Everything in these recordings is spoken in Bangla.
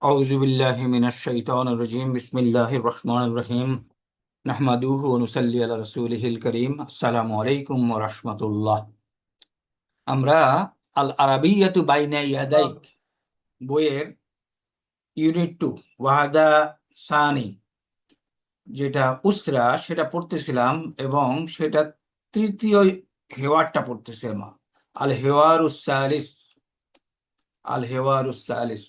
أعوذ بالله من الشيطان الرجيم بسم الله الرحمن الرحيم نحمده ونصلي على رسوله الكريم السلام عليكم ورحمة الله আমরা আল আরাবিয়াতু বাইনা ইয়াদাইক বইয়ের ইউনিট 2 ওয়াহাদা সানি যেটা উসরা সেটা পড়তেছিলাম এবং সেটা তৃতীয় হেওয়ারটা পড়তেছিলাম আল হেওয়ারুস সালিস আল হেওয়ারুস সালিস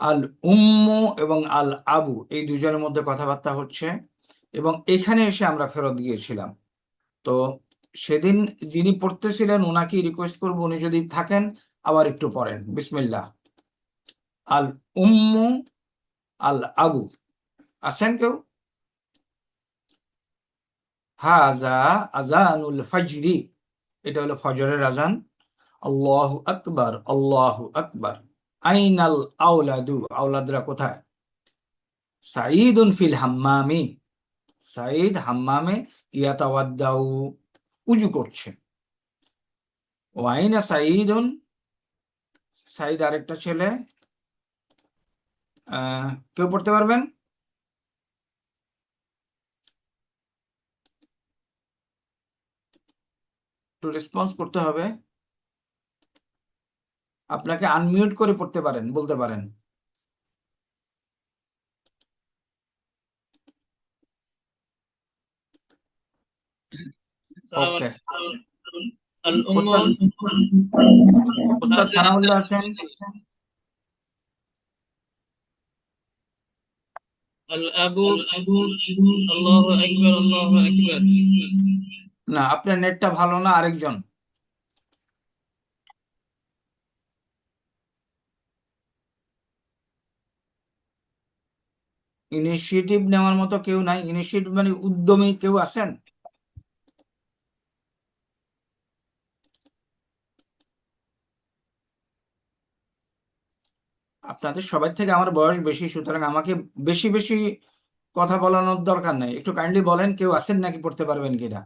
আল উম্মু এবং আল আবু এই দুজনের মধ্যে কথাবার্তা হচ্ছে এবং এখানে এসে আমরা ফেরত গিয়েছিলাম। তো সেদিন যিনি পড়তেছিলেন ওনাকে রিকোয়েস্ট করবো উনি যদি থাকেন আবার একটু পড়েন। বিসমিল্লাহ। আল উম্মু আল আবু, আছেন কেউ? হাজা আজানুল ফাজরি, এটা হলো ফজরের আজান। আল্লাহু আকবার আল্লাহু আকবার। আইনাল আওলাদু, আওলাদরা কোথায়? সাঈদুন ফিল হাম্মামি, সাঈদ হাম্মামে ইয়াতাওয়াদ্দাউ, উজু করছে। ওয়াইনা সাঈদুন, সাঈদ আরেকটা ছেলে, কেউ পড়তে পারবেন? একটু রেসপন্স করতে হবে, আপনাকে আনমিউট করে পড়তে পারেন, বলতে পারেন। ওকে, ওস্তাদ ওস্তাদ সানাউল্লাহ আছেন? না, আপনার নেটটা ভালো না, আরেকজন। ইনিশিয়েটিভ নেওয়ার মতো কেউ নাই? ইনিশিয়েটিভ মানে উদ্যমী কেউ আছেন? আপনাদের সবাই থেকে আমার বয়স বেশি, সুতরাং আমাকে বেশি বেশি কথা বলানোর দরকার নাই। একটু কাইন্ডলি বলেন কেউ আছেন নাকি, পড়তে পারবেন কিনা।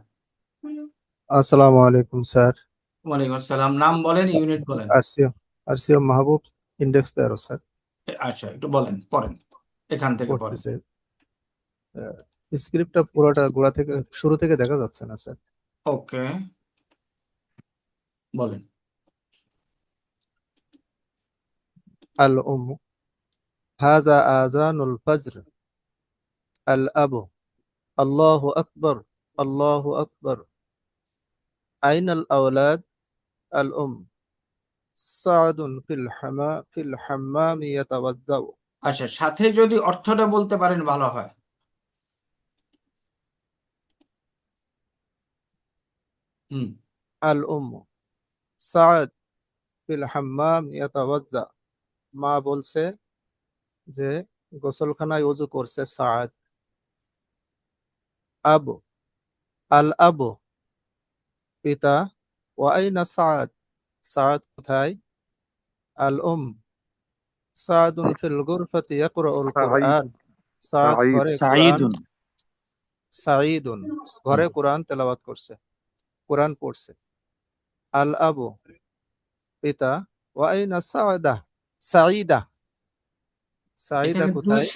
আসসালামু আলাইকুম স্যার। ওয়ালাইকুম আসসালাম। নাম বলেন, ইউনিট বলেন। আরসিও আরসিও মাহবুব, ইন্ডেক্স 13 স্যার। আচ্ছা, একটু বলেন, পড়েন, এখান থেকে পড়েন। পড়তেছে। স্ক্রিপ্টটা পুরোটা গোড়া থেকে শুরু থেকে দেখা যাচ্ছে না স্যার। ওকে, বলেন। আল উম্মু হাযা আযানুল ফাজর। আল আবু আল্লাহু আকবার আল্লাহু আকবার। আইনাল আওলাদ। আল সাআদুন ফিল হাম্মামি ইয়াতাওয়াদ্দাউ। আচ্ছা, সাথে যদি অর্থটা বলতে পারেন ভালো হয়। হুম। আল উম্মু সাআদ ফিল হাম্মাম ইয়াতাওয়াদ্দা। মা বলছে যে গোসলখানায় ওযু করছে সাআদ। আবু আল আবু পিতা। ওয়া আইনা সাআদ, সাআদ কোথায়? আল সাআদুন ফিল গুরফাতি ইয়াকরাউল সাঈদ কুরআন। সাআদ সাঈদ ঘরে কোরআন। সাঈদুন। সাঈদুন ঘরে কোরআন তেলাওয়াত করছে, কোরআন পড়ছে। আল আবু পিতা। ওয়া আইনা সাআদা, সাঈদা, সাঈদা এখানে কোথায়?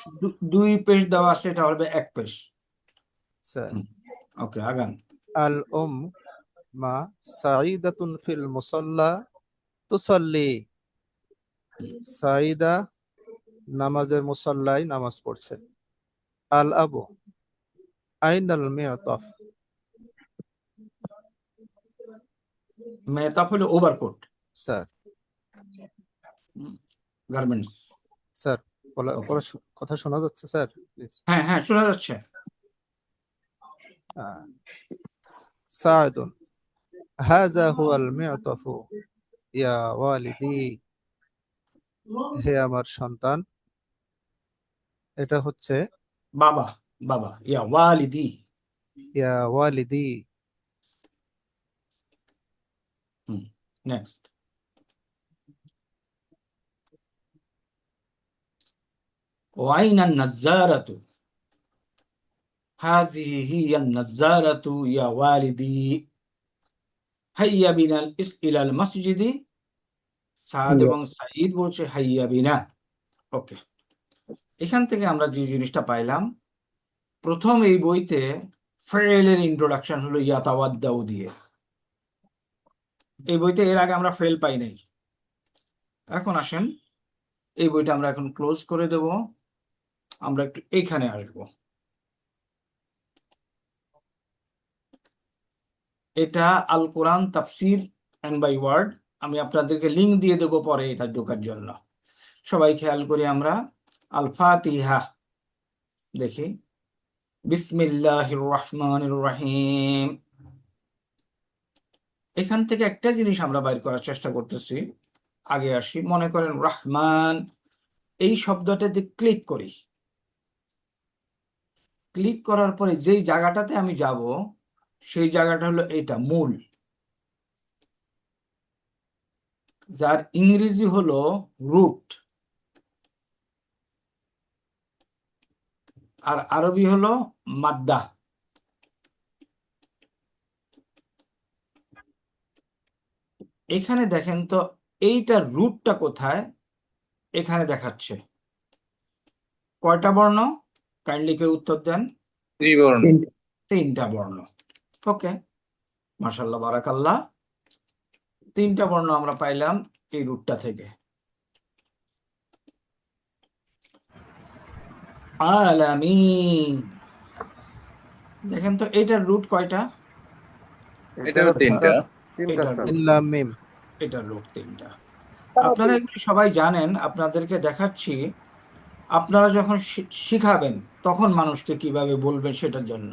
দুই পেশ দেওয়া আছে, এটা হবে এক পেশ। স্যার ওকে, আগান। আল মা সাঈদাতুন ফিল মুসাল্লা তুসাল্লি। সাঈদা নামাজের মুসাল্লায় নামাজ পড়ছে। আল আবু আইনাল মিয়াতাফ। মেহতাব হলো overcoat, sir garments. Sir okay, কথা শোনা যাচ্ছে স্যার, প্লিজ। হ্যাঁ হ্যাঁ, শোনা যাচ্ছে। সাআদুন হাযা হুয়াল মিয়াতাফু ইয়া ওয়ালিদি। হে আমার সন্তান, এটা হচ্ছে বাবা, বাবা, ইয়া ওয়ালিদি। ইয়া ওয়ালিদি। নেক্সট। ওয়াইনা নাজ্জারাতু, হাযিহি হিয়া নাজ্জারাতু ইয়া ওয়ালিদি। হাইয়া ইলাল মসজিদি। সাদ এবং সাঈদ বলছে হাইয়া বিনা। ওকে, এখান থেকে আমরা যে জিনিসটা পাইলাম, প্রথম এই বইতে ফেলের ইন্ট্রোডাকশন হলো ইয়াতাওয়াদ্দাউ দিয়ে। এই বইতে এর আগে আমরা ফেল পাই নাই। এখন আসেন, এই বইটা আমরা এখন ক্লোজ করে দেব, আমরা একটু এখানে আসব। এটা আল কোরআন তাফসির এন্ড বাই ওয়ার্ড, আমি আপনাদেরকে লিংক দিয়ে দেবো পরে এটা ঢোকার জন্য। সবাই খেয়াল করি আমরা আল ফাতিহা দেখি। বিসমিল্লাহির রহমানির রহিম। এখান থেকে একটা জিনিস আমরা বাইর করার চেষ্টা করতেছি। আগে আসি, মনে করেন রহমান এই শব্দটাতে ক্লিক করি। ক্লিক করার পরে যেই জায়গাটাতে আমি যাব সেই জায়গাটা হলো এটা মূল, যার ইংরেজি হলো রুট, আর আরবি হলো মাদ্দা। এখানে দেখেন তো এইটার রুটটা কোথায়, এখানে দেখাচ্ছে। কয়টা বর্ণ? কাইন্ডলি কেউ উত্তর দেন। তিনটা বর্ণ। ওকে, মাশাআল্লাহ বারাকাল্লাহ, তিনটা বর্ণ আমরা পাইলাম এই রুটটা থেকে। আলামিন, দেখেন তো এটার রুট কয়টা? এটারও তিনটা। এটার root- ইল্লাম মিম। এটার রুট তিনটা। আপনারা এগুলি সবাই জানেন, আপনাদেরকে দেখাচ্ছি। আপনারা যখন শিখাবেন তখন মানুষকে কিভাবে বলবেন সেটার জন্য।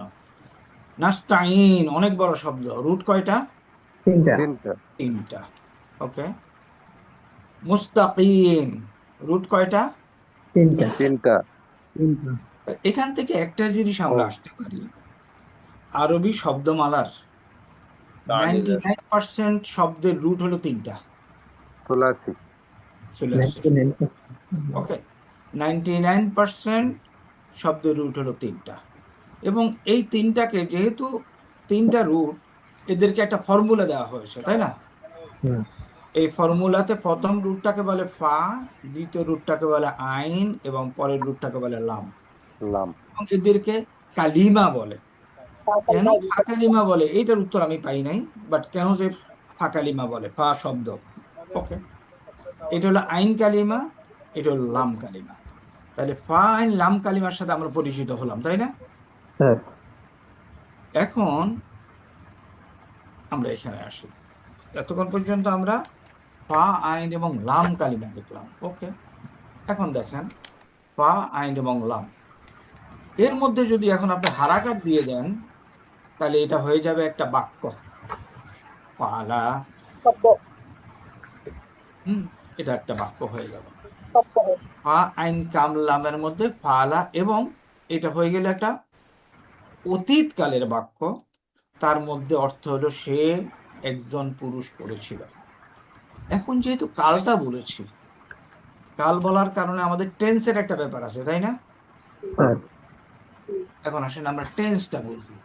নাস্তাইন অনেক বড় শব্দ, রুট কয়টা? তিনটা। ওকে, মুস্তাকিম রুট কয়টা? তিনটা। এখান থেকে একটা জিনিস আমরা আসতে পারি, আরবি শব্দমালার 99% শব্দের রুট হলো তিনটা। চলে আসছে। ওকে, 99% শব্দের রুট হলো তিনটা। এবং এই তিনটাকে যেহেতু তিনটা রুট, এদেরকে একটা ফর্মুলা দেওয়া হয়েছে, তাই না? এই ফর্মুলাতে প্রথম রুটটাকে বলে ফা, দ্বিতীয় রুটটাকে বলে আইন, এবং পরের রুটটাকে বলে লাম। এবং এদেরকে কালিমা বলে। কেন ফা কালিমা বলে এইটার উত্তর আমি পাই নাই, বাট কেন যে ফা কালিমা বলে, ফা শব্দ। ওকে, এটা হলো আইন কালিমা, এটা হলো লাম কালিমা। তাহলে ফা আইন লাম কালিমার সাথে আমরা পরিচিত হলাম, তাই না? এখন আমরা এখানে আসি। এতক্ষণ পর্যন্ত আমরা ফা আইন এবং লাম কালিমা দেখলাম। ওকে, এখন দেখেন ফা আইন এবং লাম, এর মধ্যে যদি এখন আপনি হারাকাত দিয়ে দেন তাহলে এটা হয়ে যাবে একটা বাক্য, ফালা। এটা একটা বাক্য হয়ে গেল। ফা আইন কাম লামের মধ্যে ফালা, এবং এটা হয়ে গেল একটা অতীতকালের বাক্য। তার মধ্যে অর্থ হলো সে একজন পুরুষ করেছিল। এখন যেহেতু কালটা বলেছি, কাল বলার কারণে আমাদের টেন্সের একটা ব্যাপার আছে, তাই না? এখন আসেন আমরা টেন্সটা বুঝি।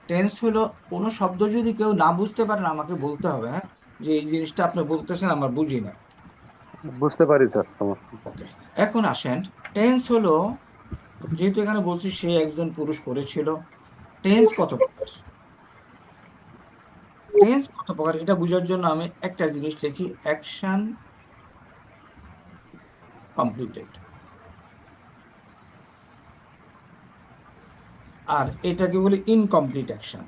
টেন্স হলো কোনো শব্দ যদি কেউ না বুঝতে পারেন আমাকে বলতে হবে, হ্যাঁ, যে এই জিনিসটা আপনি বলতেছেন আমরা বুঝি না। বুঝতে পারি স্যার। ওকে, এখন আসেন টেন্স হলো, যেহেতু এখানে বলছি সে একজন পুরুষ করেছিল, টেন্স কত প্রকার? টেন্স কত প্রকার এটা বোঝার জন্য আমি একটা জিনিস লিখি, অ্যাকশন কমপ্লিটেড। আর এটাকে বলি ইনকমপ্লিট অ্যাকশন।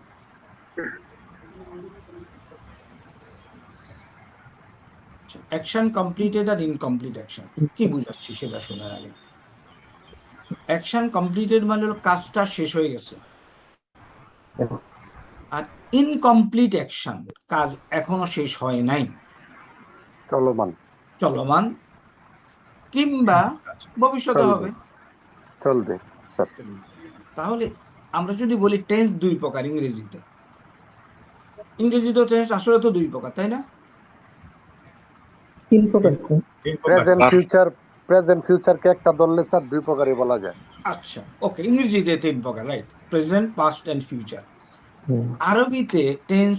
অ্যাকশন কমপ্লিটেড আর ইনকমপ্লিট অ্যাকশন কি বুঝাচ্ছি সেটা শোনার আগে। অ্যাকশন কমপ্লিটেড মানে হলো কাজটা শেষ হয়ে গেছে, আর ইনকমপ্লিট অ্যাকশন কাজ এখনো শেষ হয় নাই, চলমান, কিংবা ভবিষ্যতে হবে, চলবে। তাহলে আমরা যদি বলি টেন্স দুই প্রকার, ইংরেজিতে টেন্স আসলে তো দুই প্রকার, তাই না? প্রেজেন্ট ফিউচারকে একটা ধরলে স্যার দুই প্রকারই বলা যায়। আচ্ছা, ওকে, ইংরেজিতে তিন প্রকার, right, present, past and future. আরবিতে টেন্স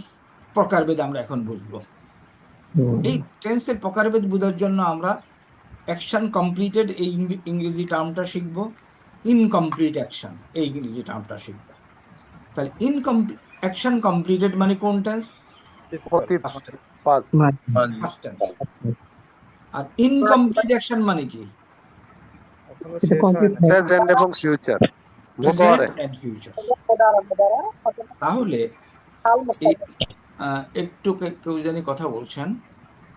প্রকারভেদ আমরা এখন বুঝবো। এই টেন্সের প্রকারভেদ বোঝার জন্য আমরা অ্যাকশন কমপ্লিটেড এই ইংরেজি টার্মটা শিখবো, ইনকমপ্লিট অ্যাকশন এই ইংরেজি টার্মটা শিখবো। তাহলে অ্যাকশন কমপ্লিটেড মানে কোন টেন্স? অতীত past tense. Pass past tense. আর ইনকমপ্লিট অ্যাকশন মানে কি? এখনো শেষ হয় না। প্রেজেন্ট এবং ফিউচার প্রেজেন্ট মুদারে। And future. তাহলে এই একটু কেউ জানি কথা বলছেন,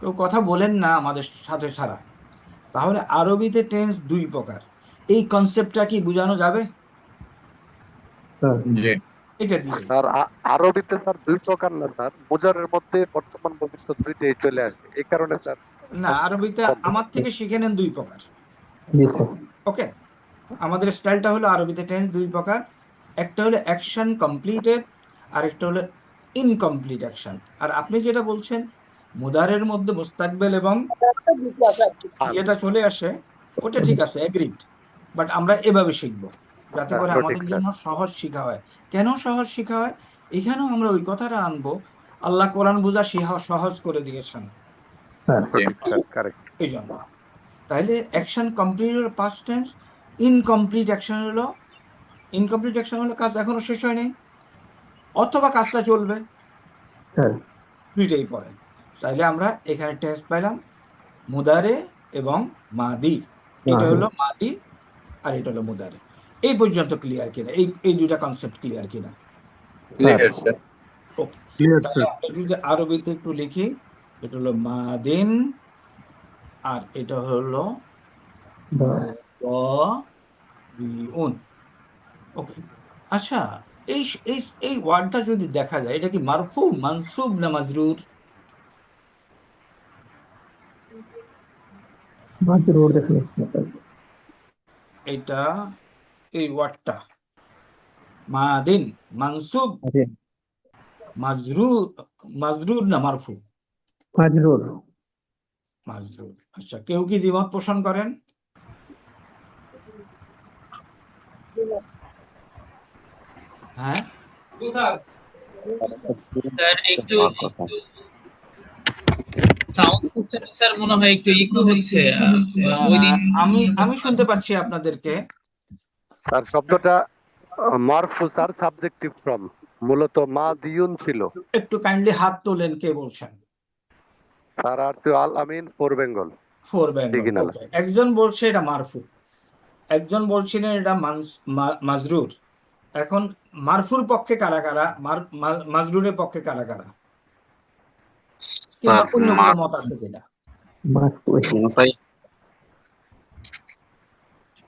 কেউ কথা বলেন না আমাদের সাথে ছাড়া। তাহলে আরবিতে টেন্স দুই প্রকার, এই কনসেপ্টটা কি বোঝানো যাবে এটা দিয়ে? স্যার আরবিতে স্যার দুই প্রকার না স্যার, মুজারের মধ্যে বর্তমান ভবিষ্যৎ দুইটাই চলে আসে, এই কারণে স্যার না, আরবিতে বলতে আমার থেকে শিখে নেন দুই প্রকার। জি স্যার। ওকে, আমাদের স্টাইলটা হলো আরবিতে টেন্স দুই প্রকার, একটা হলো অ্যাকশন কমপ্লিটেড আর একটা হলো ইনকমপ্লিট অ্যাকশন। আর আপনি যেটা বলছেন মুদারের মধ্যে মুস্তাকবেল এবং ইয়েটা চলে আসে, ওটা ঠিক আছে, এগ্রিড। বাট আমরা এভাবে শিখবো যাতে স্যার করে সঠিক আমাদের স্যার। জন্য সহজ শিখা হয়। কেন সহজ শিখা হয়? এখানেও আমরা ওই কথাটা আনবো, আল্লাহ কোরআন বোঝা সহজ করে দিয়েছেন স্যার সঠিক স্যার, কারেক্ট। এই জন্য। তাহলে অ্যাকশন কমপ্লিট হলো পাস্ট টেন্স, ইনকমপ্লিট অ্যাকশন হলো কাজ এখনো শেষ হয়নি অথবা কাজটা চলবে, স্যার। দুইটাই পড়ে। তাইলে আমরা এখানে টেন্স পাইলাম মুদারে এবং মাদি। এটা হলো মাদি আর এটা হলো মুদারে। এই পর্যন্ত ক্লিয়ার কিনা? এই দুইটা কনসেপ্ট ক্লিয়ার কিনা? Clear sir. ওকে, তাহলে আমরা যদি আরবিতে একটু লিখি, এটা হলো মাদিন আর এটা হলো মুদারিউন। ওকে, আচ্ছা, এই এই এই ওয়ার্ডটা যদি দেখা যায়, এটা কি মারফু, মানসুব না মাজরুর? মাজরুর দেখে নিচ্ছি স্যার। এটা এই ওয়ার্ডটা মাদিন মানসুব, মাজরুর, মাজরুর না মারফু? মাজরুর। মাজরুর। আচ্ছা, কেউ কি দ্বিমত পোষণ করেন? হ্যাঁ, স্যার একটু সাউন্ড সিস্টেম স্যার মনে হয় একটু ইকো হচ্ছে। ওই দিন আমি আমি শুনতে পাচ্ছি আপনাদেরকে। স্যার শব্দটা মারফু স্যার, সাবজেক্টিভ ফর্ম, মূলত মা দিউন ছিল। একটু কাইন্ডলি হাত তোলেন, কে বলছেন? স্যার আর আল আমিন ফোর বেঙ্গল ফোর বেঙ্গল। দিঘিনালা। ওকে, একজন বলছে এটা মারফু, একজন বলছিলেন এটা মাজরুর। এখন মারফুর পক্ষে কারা কারা, মাজরুরের পক্ষে কারা কারা, কিংবা অন্য কোনো মত আছে কিনা?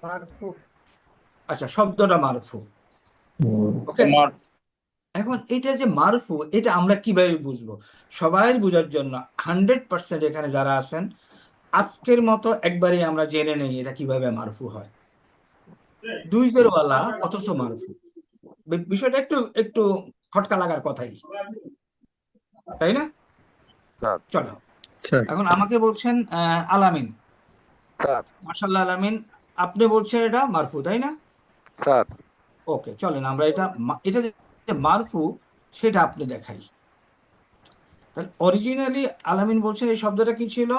মারফু। আচ্ছা, শব্দটা মারফু। ওকে, এখন এটা যে মারফু, এটা আমরা কিভাবে বুঝবো? সবাই বোঝার জন্য 100% এখানে যারা আছেন আজকের মতো একবারই আমরা জেনে নেই এটা কিভাবে মারফু হয়। দুই জেরওয়ালা অথচ মারফু, বিষয়টা একটু একটু খটকা লাগার কথাই, তাই না? স্যার চলো, এখন আমাকে বলছেন আলামিন, স্যার মাশাআল্লাহ আলামিন, আপনি বলছেন এটা মারফু, তাই না? স্যার ওকে, চলেন আমরা এটা যে মারফু সেটা আপনি দেখাই। তাহলে অরিজিনালি আলামিন বলছেন এই শব্দটা কি ছিল?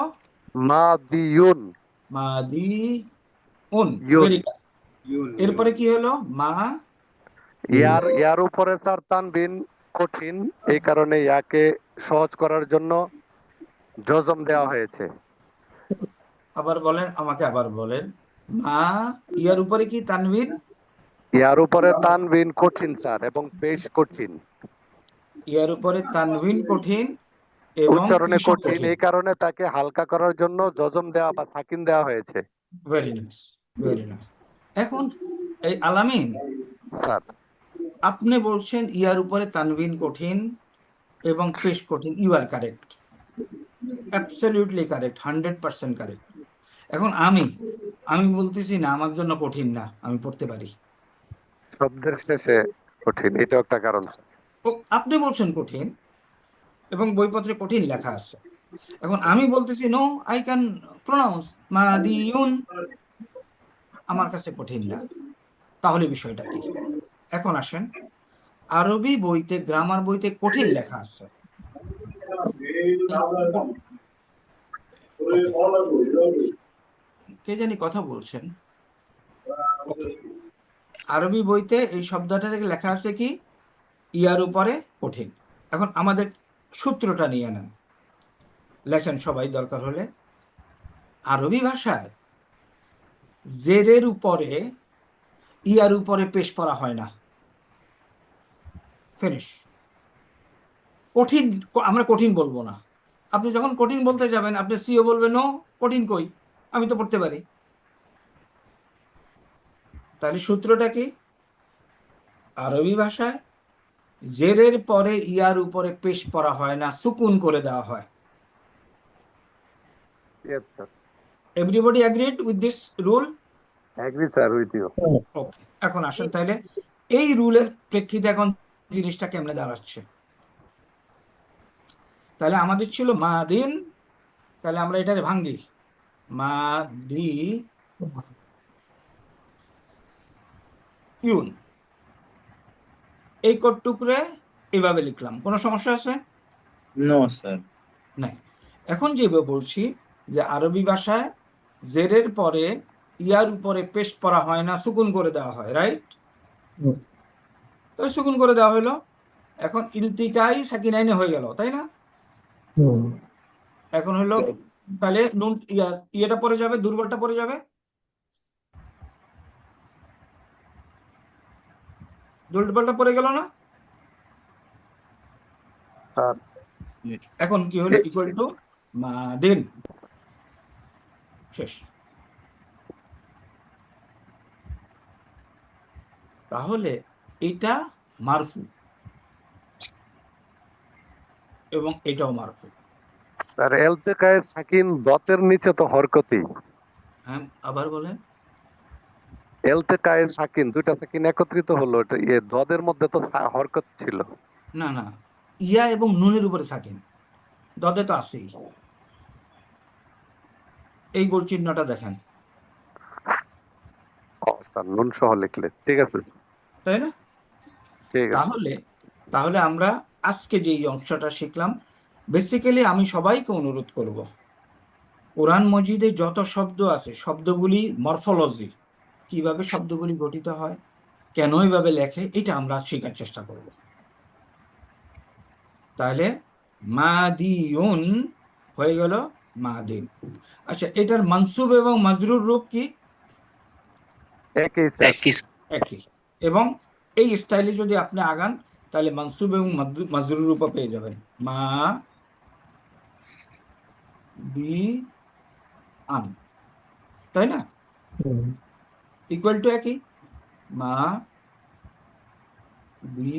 মা দিউন। মাদি উন। ইউন। Very good. এরপরে কি হলো? মা ইয়ার উপরে স্যার তানবিন কঠিন, এই কারণে ইয়াকে সহজ করার জন্য জজম দেওয়া হয়েছে। আবার বলেন, আমাকে আবার বলেন। মা ইয়ার উপরে কি তানবিন? ইয়ার উপরে তানবিন কঠিন স্যার, এবং পেশ কঠিন, ইয়ার উপরে তানবিন কঠিন এবং উচ্চারণে পেশও কঠিন, কঠিন। এই কারণে তাকে হালকা করার জন্য জজম দেওয়া বা সাকিন দেওয়া হয়েছে। Very nice, very nice. এখন এই আলামিন, স্যার আপনি বলছেন ইয়ার উপরে তানবিন কঠিন এবং পেশ কঠিন। You are correct, absolutely correct, 100% correct. এখন আমি বলতেছি না আমার জন্য কঠিন না, আমি পড়তে পারি। শব্দের শেষে কঠিন, এটাও একটা কারণ। আপনি বলছেন কঠিন এবং বইপত্রে কঠিন লেখা আছে। এখন আমি বলতেছি নো, আই ক্যান প্রোনাউন্স মাদিউন, আমার কাছে কঠিন না। তাহলে বিষয়টা কি? এখন আসেন, আরবি বইতে, গ্রামার বইতে কঠিন লেখা আছে। কে জানি কথা বলছেন। ওকে, আরবি বইতে এই শব্দটা লেখা আছে কি ইয়ার উপরে কঠিন। এখন আমাদের সূত্রটা নিয়ে নেন, লেখেন সবাই দরকার হলে। আরবি ভাষায় জেরের উপরে ইয়ার উপরে পেশ করা হয় না। ফিনিশ। কঠিন আমরা কঠিন বলবো না। আপনি যখন কঠিন বলতে যাবেন আপনি সিও বলবেন নো, কঠিন কই, আমি তো পড়তে পারি। তাহলে সূত্রটা কি? আরবি ভাষায় জেরের পরে ইয়ার উপরে পেশ করা হয় না, সুকুন করে দেওয়া হয়। Yes, sir. Everybody agreed with this rule? Agree, sir, with you. ওকে, এখন আসেন তাহলে এই রুলের প্রেক্ষিতে এখন জিনিসটা কেমনে দাঁড়াচ্ছে। তাহলে আমাদের ছিল মাদিন, তাহলে আমরা এটারে ভাঙ্গি। মাদি ইউন, এই কটটুকরে এভাবে লিখলাম, কোনো সমস্যা আছে? No sir. নাই। এখন যেভাবে বলছি যে আরবি ভাষায় জেরের পরে ইয়ার উপরে পেশ করা হয় না, সুকুন করে দেওয়া হয়, রাইট? তো সুকুন করে দেওয়া হলো। এখন ইলতিকাই সাকিনাইনে হয়ে গেল, তাই না? এখন হলো তাহলে নুন ইয়েটা পড়ে যাবে, দুর্বলটা পড়ে যাবে, দুর্বলটা পড়ে গেল না? Sir, এখন কি হলো? ইকুয়াল টু মাদিন, শেষ। তাহলে এটা মারফু এবং এটাও মারফু। sir, এলতেকায়ে সাকিন দতের নিচে তো হরকতি। হ্যাঁ, আবার বলেন। এলতেকায়ে সাকিন, দুইটা সাকিন একত্রিত হলো, এটা দদের মধ্যে তো হরকত ছিল। না না, ইয়া এবং নুনের উপরে সাকিন, দদে তো আছেই। এই গোল চিহ্নটা দেখেন, ও স্যার, নুন সহ লিখলে ঠিক আছে, sir. তাই না? ঠিক আছে। তাহলে আমরা আজকে যে অংশটা শিখলাম, বেসিক্যালি আমি সবাইকে অনুরোধ করব, কোরআন মজিদে যত শব্দ আছে শব্দগুলি মরফোলজি, কিভাবে শব্দগুলি গঠিত হয়, কেন এইভাবে লেখে, এটা আমরা শেখার চেষ্টা করব। তাহলে মাদিউন হয়ে গেল মাদিন। আচ্ছা, এটার মানসুব এবং মাজরুর রূপ কি? একই স্যার। একই। এবং এই স্টাইলে যদি আপনি আগান তাহলে মানসুব এবং মাজরুর রূপ পেয়ে যাবেন। মা দি আন, তাই না? ইকুয়াল টু একই, মা দি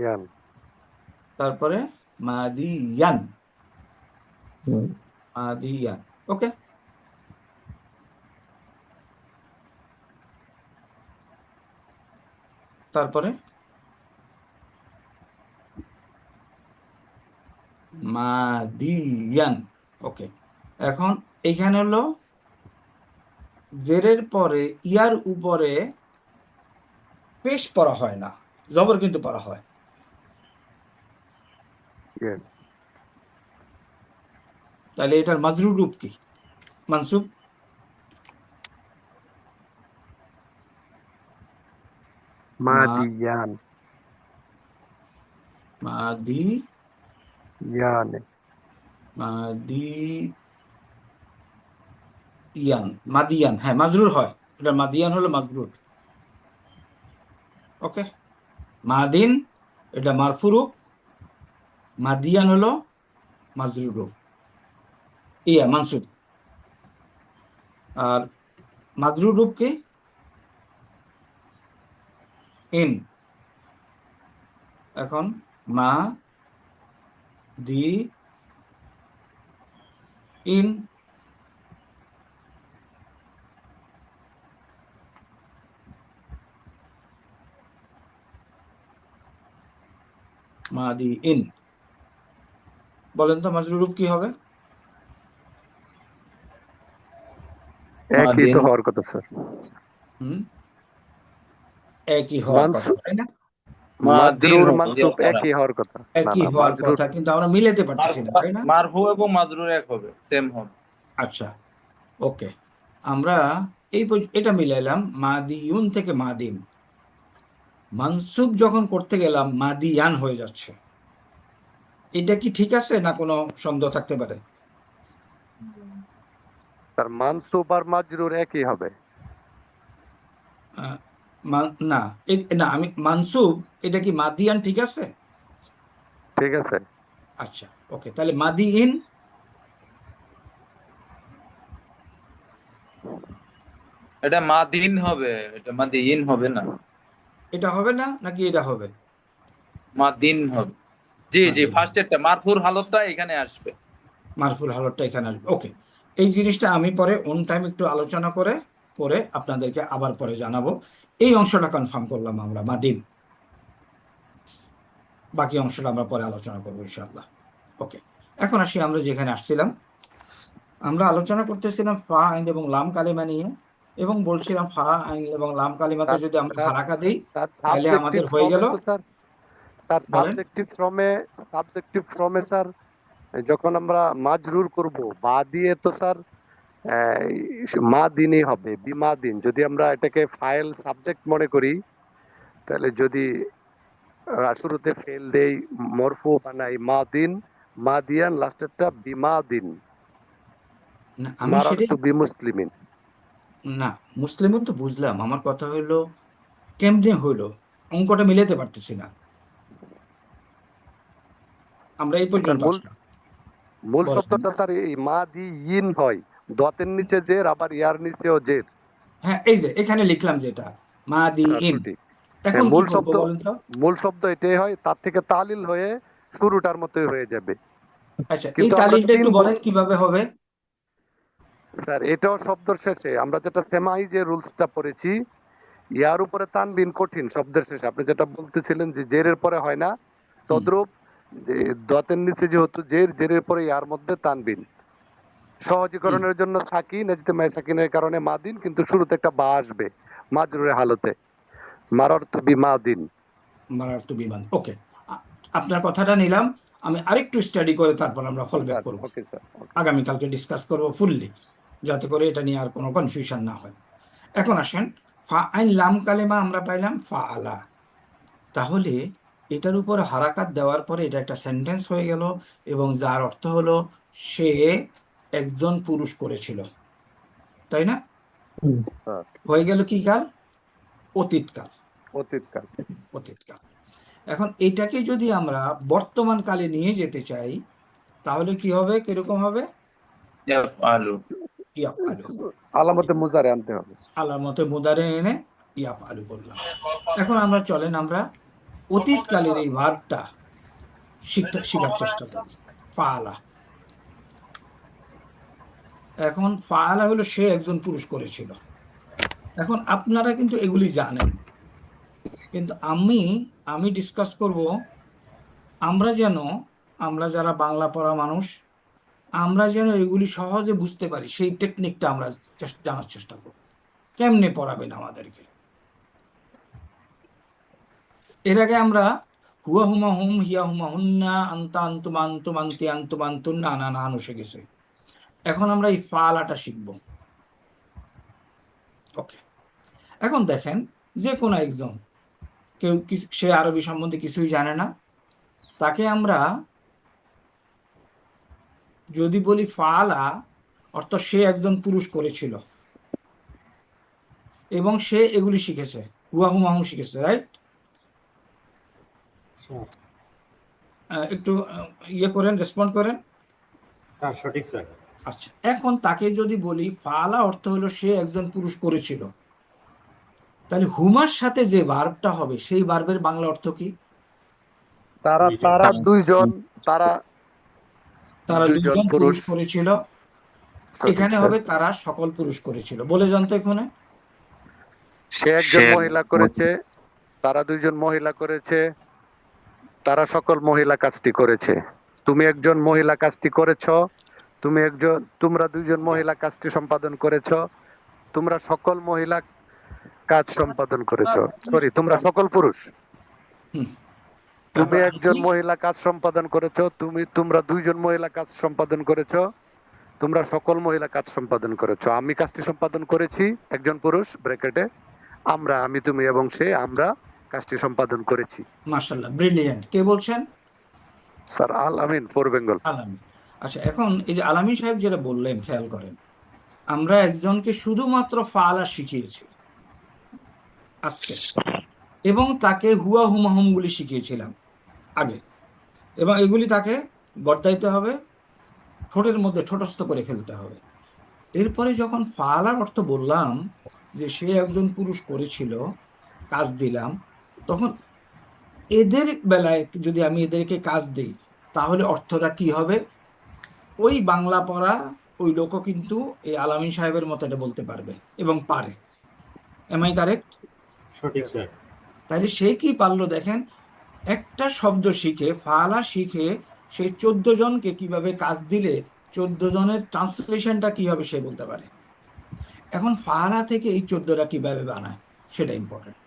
ইয়ান। তারপরে মাদিয়ান, মাদিয়ান। ওকে, তারপরে মাদিয়ান। ওকে, এখন এইখানে হলো জেরের পরে ইয়ার উপরে পেশ পড়া হয় না, জবর কিন্তু পড়া হয়। ইয়েস। তাহলে এটার মাজরুর রূপ কি? মানসুব। মাদিয়ান। মাদিয়ান, মাদিয়ান, হ্যাঁ মাজরুর হয়, এটা মাদিয়ান হলো মাজরুর। ওকে, মাদিন এটা মারফু রূপ, মাদিয়ান হলো মাজরুর রূপ, ইয়া মানসুব। আর মাজরুর রূপ কি? ইন। এখন মা দি ইন, মাদি ইন। বলেন তো মাজরুর রূপ কি হবে? একই তো হওয়ার কথা স্যার। একই হওয়ার কথা, তাই না? মাজরুর মানসুব একই হওয়ার কথা। একই হওয়ার কথা, কিন্তু আমরা মিলাতে পারতেছি না, তাই না? মারফু এবং মাজরুর এক হবে, সেম হবে। আচ্ছা, ওকে, আমরা এটা মিলাইলাম মাদিউন থেকে মাদিন, মানসুব যখন করতে গেলাম মাদিয়ান হয়ে যাচ্ছে। এটা কি ঠিক আছে না কোনো সন্দেহ থাকতে পারে? তার মানসুব আর মাজরুর একই হবে। আহ, না না, আমি মানসুব, এটা কি মাদিয়ান ঠিক আছে? ঠিক আছে। আচ্ছা, ওকে, তাহলে মাদিইন এটা মাদিন হবে, এটা মাদিন হবে না, এটা হবে না নাকি এটা হবে? মাদিন হবে। জি জি, মাদিন, ফার্স্ট একটা মারফুর হালতটা এখানে আসবে। মারফুল হালতটা এখানে আসবে। ওকে, এই জিনিসটা আমি পরে অন টাইম একটু আলোচনা করে পরে আপনাদেরকে আবার পরে জানাবো। এই অংশটা কনফার্ম করলাম আমরা মাদিন, বাকি অংশটা আমরা পরে আলোচনা করবো ইনশাআল্লাহ। ওকে, এখন আসি আমরা যেখানে আসছিলাম। আমরা আলোচনা করতেছিলাম ফা আইন এবং লাম কালিমা নিয়ে, এবং বলছিলাম ফা আইন এবং লাম কালিমাতে যদি আমরা হারাকা দিই স্যার তাহলে সাবজেক্টিভ আমাদের হয়ে গেল। ফর্মে তো স্যার, বলেন। সাবজেক্টিভ ফর্মে স্যার যখন আমরা মাজরুর করব বা দিয়ে তো স্যার মা দিনই হবে, বিমা দিন। যদি আমরা এটাকে ফাইল সাবজেক্ট মনে করি, তাহলে যদি শুরুতে ফেল দেই, মরফু বানাই মা দিন, মা দিয়ান, লাস্টেরটা বিমা দিন, না, আমি মারার সেটাই, তু বি মুসলিমিন। না মুসলিমও তো বুঝলাম, আমার কথা হইলো কেমনে হইলো, অঙ্কটা মিলাতে পারতেছি না। আমরা এই স্যার পর্যন্ত মূল আসলাম। মূল বলেন। শব্দটা স্যার এই মা দি ইন হয়, দতের নিচে জের, আবার ইয়ার নিচেও জের। হ্যাঁ, এই যে এখানে লিখলাম যেটা মা দি ইন, সঠিক। এখন হ্যাঁ, কি করবো বলেন তো? মূল শব্দ এটাই হয়, তার থেকে তালিল হয়ে শুরুটার মতোই হয়ে যাবে। আচ্ছা, এই কিন্তু আমরা তালিলটা একটু তিন বলেন কিভাবে হবে। স্যার এটাও শব্দের শেষে আমরা যেটা সেমাই যে রুলসটা পড়েছি, ইয়ার উপরে তানবিন কঠিন শব্দের শেষে। আপনি যেটা বলতেছিলেন যে জেরের পরে হয় না, তদ্রূপ যে দতের নিচে যেহেতু জের, জেরের পরে ইয়ার মধ্যে তানবিন, সহজীকরণের জন্য সাকিন, ইজতিমাই সাকিনের কারণে মাদিন, কিন্তু শুরুতে একটা বা আসবে মাজরুরের হালতে, মারার তু বি মাদিন। মারাত্ম বিমান। ওকে, আপনার কথাটা নিলাম, আমি আরেকটু স্টাডি করে তারপর আমরা ফল ব্যাক স্যার করবো। Okay sir. আগামীকালকে ডিসকাস করবো ফুললি, যাতে করে এটা নিয়ে আর কোনো কনফিউশন না হয়। এখন আসেন, ফা আইন লাম কালেমা আমরা পাইলাম ফা আলা, তাহলে এটার উপর হারাকাত দেওয়ার পরে এটা একটা সেন্টেন্স হয়ে গেল, এবং যার অর্থ হলো সে একজন পুরুষ করেছিল, তাই না? স্যার হয়ে গেল কি কাল? অতীতকাল। অতীতকাল। অতীতকাল। এখন এটাকে যদি আমরা বর্তমান কালে নিয়ে যেতে চাই তাহলে কি হবে, কিরকম হবে? ইয়াফআলু। ইয়াফআলু, আলামতে মুজারে আনতে হবে। আলামতে মুদারে এনে ইয়াফআলু বললাম। এখন আমরা চলেন আমরা অতীতকালের এই ভার্বটা শেখার চেষ্টা করি। ফাআলা। এখন ফাআলা হলো সে একজন পুরুষ করেছিল। এখন আপনারা কিন্তু এগুলি জানেন, কিন্তু আমি ডিসকাস করব আমরা যারা বাংলা পড়া মানুষ, আমরা যেন এগুলি সহজে বুঝতে পারি, সেই টেকনিকটা আমরা জানার চেষ্টা করব। কেমনে পড়াবেন আমাদেরকে? এর আগে আমরা হুয়া হুমা হুম, হিয়া হুমা হুন্না, আন্তা আন্তুমা আন্তুম, আন্তি আন্তুম আন্তুন, না না না আনু শিখেছি। এখন আমরা এই ফালাটা শিখব। ওকে, এখন দেখেন, যে কোনো একজন, সে আরবি সম্বন্ধে কিছুই জানে না, তাকে আমরা যদি বলি ফালা, অর্থ সে একজন পুরুষ করেছিল এবং সে এগুলি শিখেছে, হুয়া হুমা হুম শিখেছে, রাইট? একটু ইয়ে করেন, রেসপন্ড করেন। স্যার সঠিক স্যার। আচ্ছা, এখন তাকে যদি বলি ফালা অর্থ হলো সে একজন পুরুষ করেছিল, তাহলে হুমার সাথে যে ভার্বটা হবে সেই ভার্বের বাংলা অর্থ কি? তারা দুইজন, তারা তারা দুইজন দুইজন পুরুষ পুরুষ। করেছিল। সঠিক এখানে স্যার। হবে তারা সকল পুরুষ করেছিল, বলে জানতো এখানে। সে একজন মহিলা করেছে, তারা দুইজন মহিলা করেছে, তারা সকল মহিলা কাজটি করেছে। তুমি একজন মহিলা কাজটি করেছ, তোমরা দুইজন মহিলা কাজটি সম্পাদন করেছ, তোমরা সকল মহিলা কাজ সম্পাদন করেছ। সরি, তোমরা সকল পুরুষ। হুম, তুমি তারপর একজন মহিলা কাজ সম্পাদন করেছ, তোমরা দুইজন মহিলা কাজ সম্পাদন করেছ, তোমরা সকল মহিলা কাজ সম্পাদন করেছো, আমি কাজটি সম্পাদন করেছি, একজন পুরুষ ব্র্যাকেটে, আমি, তুমি এবং সে, আমরা কাজটি সম্পাদন করেছি। মাশাআল্লাহ, ব্রিলিয়েন্ট। কে বলছেন? Sir Al Amin, for Bengal. আলামিন। আচ্ছা, এখন এই যে আলামিন সাহেব যেটা বললেন, খেয়াল করেন, আমরা একজনকে শুধুমাত্র ফালা শিখিয়েছি আজকে, এবং তাকে হুয়া হুমাহুম গুলি শিখিয়েছিলাম আগে, এবং এগুলি তাকে বর্তাইতে হবে, ঠোঁটের মধ্যে ঠোঁটস্থ করে ফেলতে হবে। এরপরে যখন ফালার অর্থ বললাম যে সে একজন পুরুষ করেছিল, কাজ দিলাম, তখন এদের বেলায় যদি আমি এদেরকে কাজ দিই, তাহলে অর্থটা কি হবে? ওই বাংলা পড়া ওই লোকও কিন্তু এই আলামিন সাহেবের মতো এটা বলতে পারবে এবং পারে। Am I correct? সঠিক স্যার। তাহলে সে কি পারলো দেখেন, একটা শব্দ শিখে, ফালা শিখে, সেই 14 জনকে কিভাবে কাজ দিলে 14 জনের ট্রান্সলেশনটা কি হবে সে বলতে পারে। এখন ফালা থেকে এই 14টা কিভাবে বানায় সেটা ইম্পর্টেন্ট।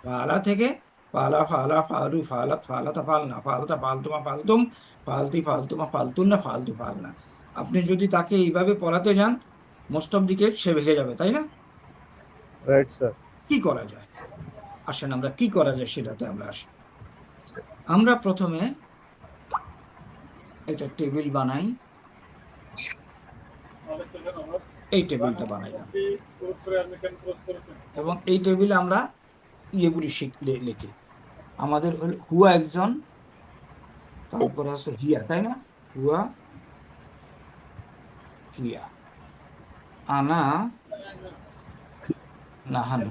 ফালা থেকে ফালা, ফালা, ফালু, ফালাত, ফালাতা, ফালনা, ফালতা, ফালতুমা, ফালতুম, ফালতি, ফালতুমা, ফালতুন না, ফালতু, ফালনা। আপনি যদি তাকে এইভাবে পড়াতে যান, মোস্ট অফ দি কেস সে ভেঙে যাবে, তাই না? Right sir. কি করা যায়? আসেন আমরা কি করা যায় সেটাতে আমরা আসি। আমরা প্রথমে একটা টেবিল বানাই, এই টেবিলটা বানাইলাম, এবং এই টেবিলে আমরা ইয়েগুলি লিখি। আমাদের হলো হুয়া একজন, তারপরে আছে হিয়া, তাই না? হুয়া, হিয়া, আনা, নাহানু।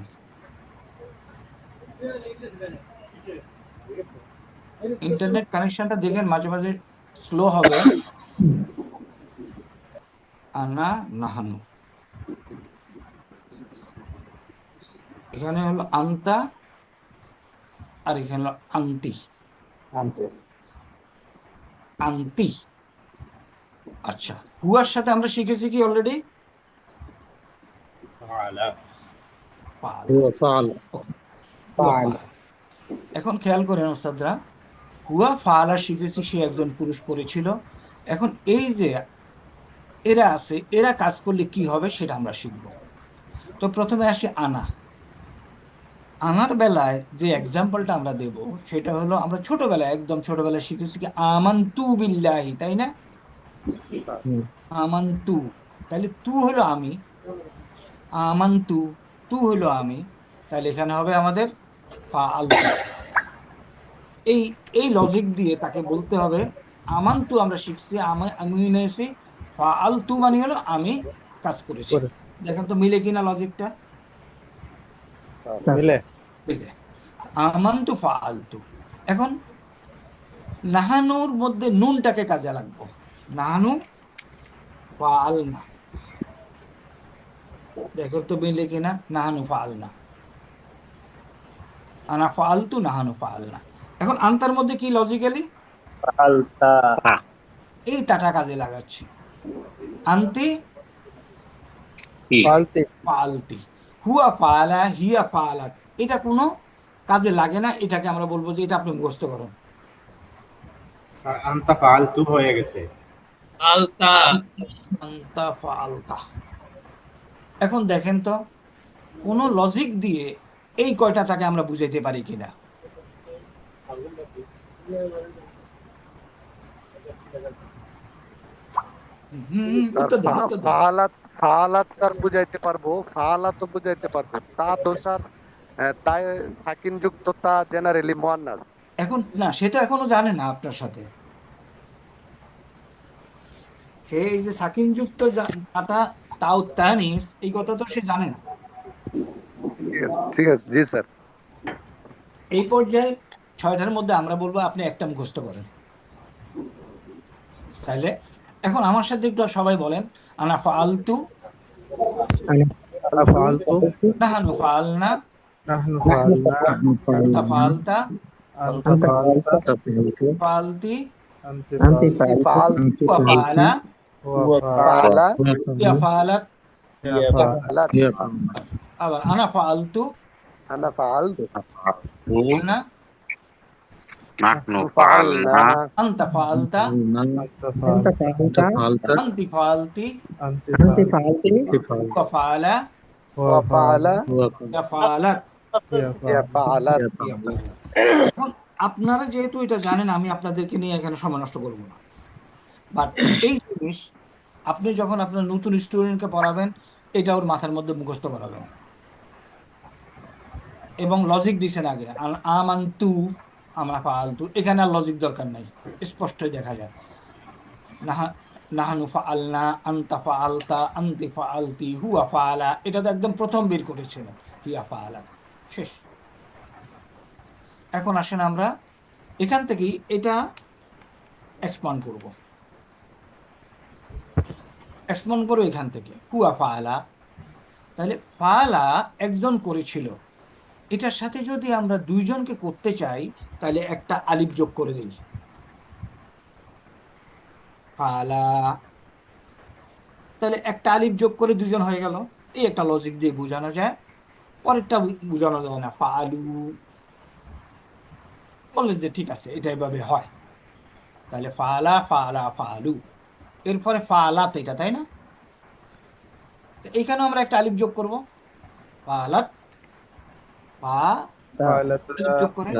ইন্টারনেট কানেকশনটা দেখেন মাঝে মাঝে স্লো হবে। আনা, নাহানু, এখানে হলো আন্তা, আর এখানে হলো আন্তি। আন্তি। আচ্ছা, হুয়ার সাথে আমরা শিখেছি কি অলরেডি? ফাআলা। এখন খেয়াল করেন ওস্তাদরা, হুয়া ফাআলা শিখেছি, সে একজন পুরুষ করেছিল। এখন এই যে এরা আছে, এরা কাজ করলে কি হবে সেটা আমরা শিখব। তো প্রথমে আসি আনা। আনার বেলায় যে এক্সাম্পলটা আমরা দেব সেটা হলো, আমরা ছোটবেলায়, একদম ছোটবেলায় শিখেছি কি আমানতু বিল্লাহি, তাই না? আমানতু, তাহলে তু হলো আমি, আমানতু, তু হলো আমি, তাহলে এখানে হবে আমাদের ফাআলতু। এই এই লজিক দিয়ে তাকে বলতে হবে, আমানতু আমরা শিখছি, আমি নিয়েছি, ফাআলতু মানে হলো আমি কাজ করেছি। দেখেন তো মিলে কিনা লজিকটা? মিলে। মিলে। আমানতু ফাআলতু। এখন নাহানুর মধ্যে নুনটাকে কাজে লাগবো, নাহানু ফাআলনা। দেখো তো মিলে কিনা? নাহানু ফাআলনা, আনা ফাআলতু, নাহানু ফাআলনা। এখন আনতার মধ্যে কি লজিক্যালি? এই তাটা কাজে লাগাচ্ছি, আনতি ফাআলতি, হুয়া ফাআলা, হিয়া ফাআলাত। এটা কোনো কাজে লাগে না, এটাকে আমরা বলবো যে এটা আপনি মুখস্থ করুন। স্যার আনতা ফাআলতু হয়ে গেছে। আলতা, আনতা ফাআলতা। এখন দেখেন তো কোন লজিক দিয়ে এই কয়টা তাকে আমরা বুঝাইতে পারি কিনা। উত্তর দেন, উত্তর দেন। ফাআলাত স্যার বুঝাইতে পারবো, ফাআলাতও বুঝাইতে পারবো। তা তো স্যার তাই সাকিন যুক্ত তা জেনারেলি মুয়ান্নাস। এখন না, সে তো এখনো জানে না আপনার সাথে, সে এই যে সাকিন যুক্ত তাটা, তাও তানিস, এই কথা তো সে জানে না। ঠিক আছে, জি স্যার। এই পর্যায়ে 6টার মধ্যে আমরা বলবো আপনি একটা মুখস্থ করেন। তাহলে এখন আমার সাথে একটু সবাই বলেন, আনা ফাআলতু, নাহানু ফাআলনা, আনতা ফাআলতা, ফাআলতি, হুয়া ফাআলা, হিয়া ফাআলাত। আবার আনা ফাআলতু, আনা ফাআলতু, আনা নাহনু ফাআলনা আনতা ফাআলতা أنت فعلت আনতি ফাআলতি أنت أنت فعلت فعلت হুয়া ফাআলা ওয়া ফাআলা ইয়া ফাআলাত يا ইয়া فعل ফাআলাত। ইয়া ফাআলাত। এখন আপনারা যেহেতু এটা জানেন, আমি আপনাদেরকে নিয়ে এখানে সময় নষ্ট করব না, বাট এই জিনিস আপনি যখন আপনার নতুন স্টুডেন্টকে পড়াবেন, এটা ওর মাথার মধ্যে মুখস্থ করাবেন। এবং লজিক দিছেন আগে, আমান্তু আমরা ফাআলতু, এখানে আর লজিক দরকার নাই, স্পষ্টই দেখা যায়। নাহা নাহানু ফাআলনা, আনতা ফাআলতা, আনতি ফাআলতি, হুয়া ফাআলা, এটা তো একদম প্রথম বের করেছিলেন, হিয়া ফাআলাত, শেষ। এখন আসেন আমরা এখান থেকেই এটা এক্সপান্ড করব। এক্সপান্ড করো এখান থেকে, হুয়া ফাআলা, তাহলে ফাআলা একজন করেছিল, এটার সাথে যদি আমরা দুইজনকে করতে চাই তাহলে একটা আলিফ যোগ করে দিই, ফাআলা, তাহলে একটা আলিফ যোগ করে দুজন হয়ে গেল। এই একটা লজিক দিয়ে বোঝানো যায়, পরেরটা বোঝানো যায় না। ফাআলু বললেন যে ঠিক আছে, এটা এভাবে হয়, তাহলে ফাআলা ফাআলা ফাআলু, এরপরে ফাআলাত, এটা তাই না? তো এখানেও আমরা একটা আলিফ যোগ করব, ফাআলাত, ফা فعلت আলিফ যোগ করে।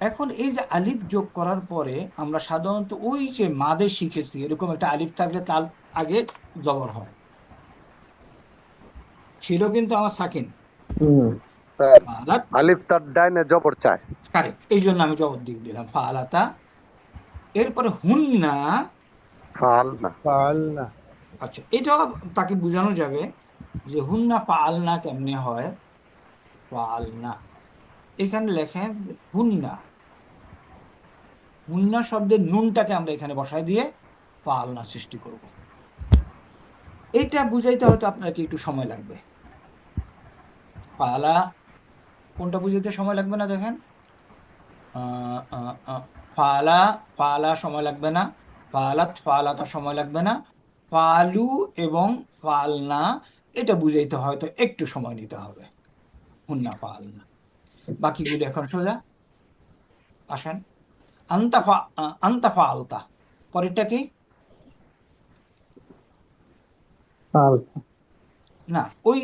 এখন এই যে আলিফ যোগ করার পরে আমরা সাধারণত ওই যে মাদে শিখেছি, এরকম একটা আলিফ থাকলে তার আগে জবর হয়, ছিল কিন্তু আমার সাকিন, স্যার, ফাআলাত, আলিফ তার ডাইনে জবর চায়। কারেক্ট, এই জন্য আমি জবর দিয়ে দিলাম ফাআলাতা। এরপরে হুন্না, ফাআলনা। فعلنا আচ্ছা এটাও তাকে বোঝানো যাবে যে হুন্না ফাআলনা কেমনে হয়। ফাআলনা, এখানে লেখেন হুন্না, হুন্না শব্দের নুনটাকে আমরা এখানে বসাই দিয়ে ফাআলনা সৃষ্টি করব। এটা বুঝাইতে হয়তো আপনার কি একটু সময় লাগবে। ফাআলা কোনটা বুঝাইতে সময় লাগবে না, দেখেন, ফাআলা, ফাআলা সময় লাগবে না, ফাআলাত, ফাআলাতা সময় লাগবে না, ফাআলু এবং ফাআলনা এটা বুঝাইতে হয়তো একটু সময় নিতে হবে, হুন্না ফাআলনা। বাকিগুলো এখন সোজা। আসেন, আনতা ফাআলতা, পরেরটা কি? فعلت না, ওই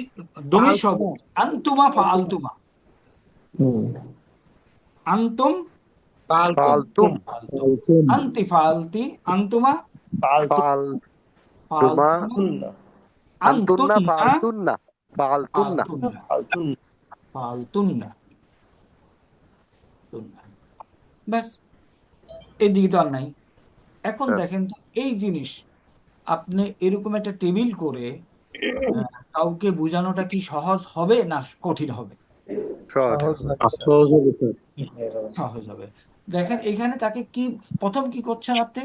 দমির শব্দ, আনতুমা ফাআলতুমা, আনতুম ফাআলতুম, ফাআলতুম, আনতি ফাআলতি, আনতুমা ফাআলতুমা, ফাআলতুমা, আনতুন্না আনতুন্না ফাআলতুন্না, ফাআলতুন্না। ফাআলতুন্না, ফাআলতুন্না, তুন্না। ব্যাস, এদিকে তো আর নাই। এখন স্যার, দেখেন তো এই জিনিস আপনি এরকম একটা টেবিল করে কাউকে বোঝানোটা কি সহজ হবে না কঠিন হবে? সহজ। সহজ হবে। দেখেন এখানে তাকে কি প্রথম কি করছেন আপনি,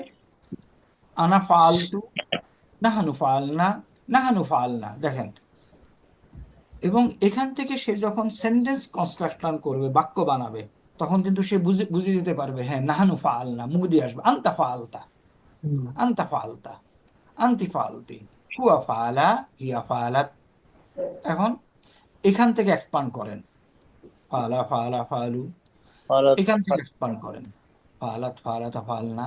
আনা ফাআলতু, নাহানু ফাআলনা, নাহানু ফাআলনা, দেখেন। এবং এখান থেকে সে যখন সেন্টেন্স কনস্ট্রাকশন করবে, বাক্য বানাবে, তখন কিন্তু সে বুঝে বুঝে যেতে পারবে, হ্যাঁ নাহানু ফাআলনা, মুখ দিয়ে আসবে, আনতা ফাআলতা, আনতা ফাআলতা, আনতি ফাআলতি, হুয়া ফাআলা, হিয়া ফাআলাত। এখন এখান থেকে এক্সপান্ড করেন, ফাআলা ফাআলা ফাআলু, এখান থেকে এক্সপান্ড করেন, ফাআলাত ফাআলাতা ফাআলনা।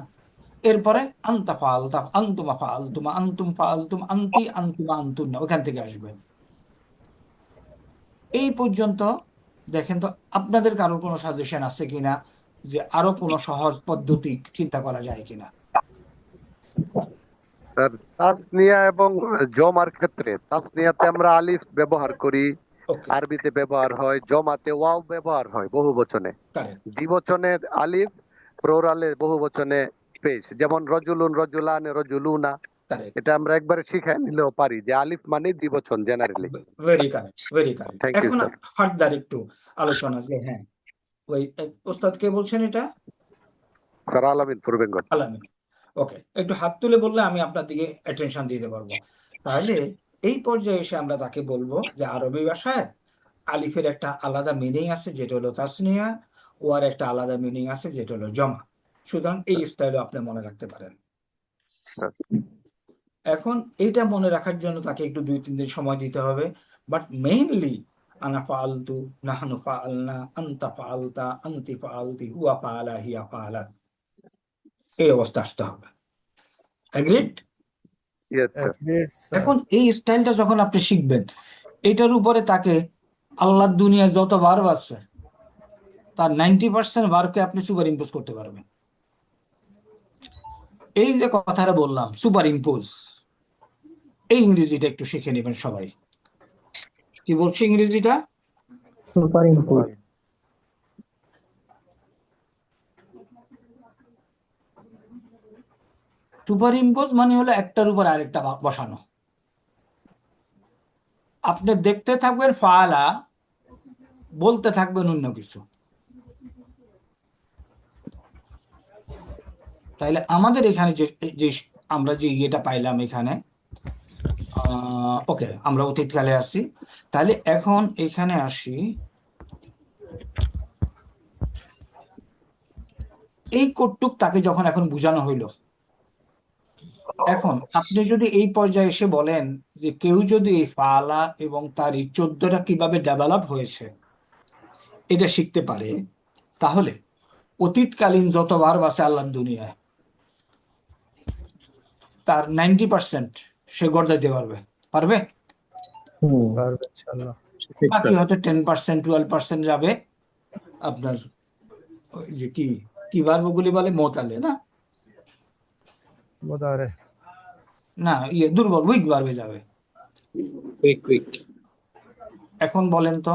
এরপরে আনতা ফাআলতা, আনতুমা ফাআলতুমা, আনতুম ফাআলতুম, আনতি আনতুমা, আনতুন্না, ওখান থেকে আসবেন। এই পর্যন্ত দেখেন তো আপনাদের কারোর কোনো সাজেশন আছে কিনা যে আরো কোনো সহজ পদ্ধতি চিন্তা করা যায় কিনা? স্যার, তাসনিয়া এবং জমার ক্ষেত্রে, তাসনিয়াতে আমরা আলিফ ব্যবহার করি, ওকে, আরবিতে ব্যবহার হয়, জমাতে ওয়াও ব্যবহার হয় বহু বচনে, কারেক্ট, দ্বিবচনে আলিফ, প্লোরালে বহু বচনে পেশ, যেমন রজুলুন, রজুলানে, রজুলুনা। কারেক্ট, এটা আমরা একবারে শিখাই নিলেও পারি যে আলিফ মানে দ্বিবচন generally. Very correct, very correct. Thank you এখন স্যার। ফার্দার একটু আলোচনা যে হ্যাঁ, ওই ওস্তাদ কে বলছেন এটা? স্যার আলামিন পূর্ব বেঙ্গল। আলামিন। ওকে, একটু হাত তুলে বললে আমি আপনার দিকে অ্যাটেনশন দিতে পারবো। তাহলে এই পর্যায়ে এসে আমরা তাকে বলবো যে আরবি ভাষায় আলিফের একটা আলাদা মিনিং আছে যেটা হলো তাসনিয়া, ও আর একটা আলাদা মিনিং আছে যেটা হলো জমা। সুতরাং এই স্টাইলে আপনি মনে রাখতে পারেন। এখন এইটা মনে রাখার জন্য তাকে একটু 2-3 দিন সময় দিতে হবে, বাট মেইনলি আনা ফাআলতু, নাহনু ফাআলনা, আনতা ফাআলতা, আনতি ফাআলতি, হুয়া ফাআলা, হিয়া ফাআলাত। এই অবস্থা আসতে হবে। Agreed? Yes sir. Agreed, sir. এখন এই স্টাইলটা যখন আপনি শিখবেন, এটার উপরে তাকে আল্লাহর দুনিয়ায় যত ভার্ব আছে তার 90% ভার্বকে আপনি সুপার ইম্পোজ করতে পারবেন। এই যে কথাটা বললাম সুপার ইম্পোজ, এই ইংরেজিটা একটু শিখে নেবেন সবাই। কি বলছি ইংরেজিটা? Super impose. সুপার ইম্পোজ মানে হলো একটার উপর আরেকটা বসানো। আপনি দেখতে থাকবেন ফাআলা, বলতে থাকবেন অন্য কিছু। তাইলে আমাদের এখানে যে যে আমরা যে ইয়েটা পাইলাম এখানে, ওকে, আমরা অতীতকালে আসছি। তাহলে এখন এখানে আসি, এই কটুক তাকে যখন এখন বোঝানো হইল, এখন আপনি যদি এই পর্যায়ে এসে বলেন যে কেউ যদি এই ফালা এবং তার এই 14টা কিভাবে ডেভেলপ হয়েছে এটা শিখতে পারে, তাহলে অতীতকালীন যত ভার্ব আছে আল্লাহর দুনিয়ায় তার 90% সে গড়াইতে পারবে। পারবে? পারবে ইনশাআল্লাহ। বাকি হয়তো 10% 12% যাবে আপনার ওই যে কি ভার্বগুলি বলে মোতালে, না মুদারে। না ইয়ে দুর্বল উইক ভার্বে যাবে। এখন বলেন তো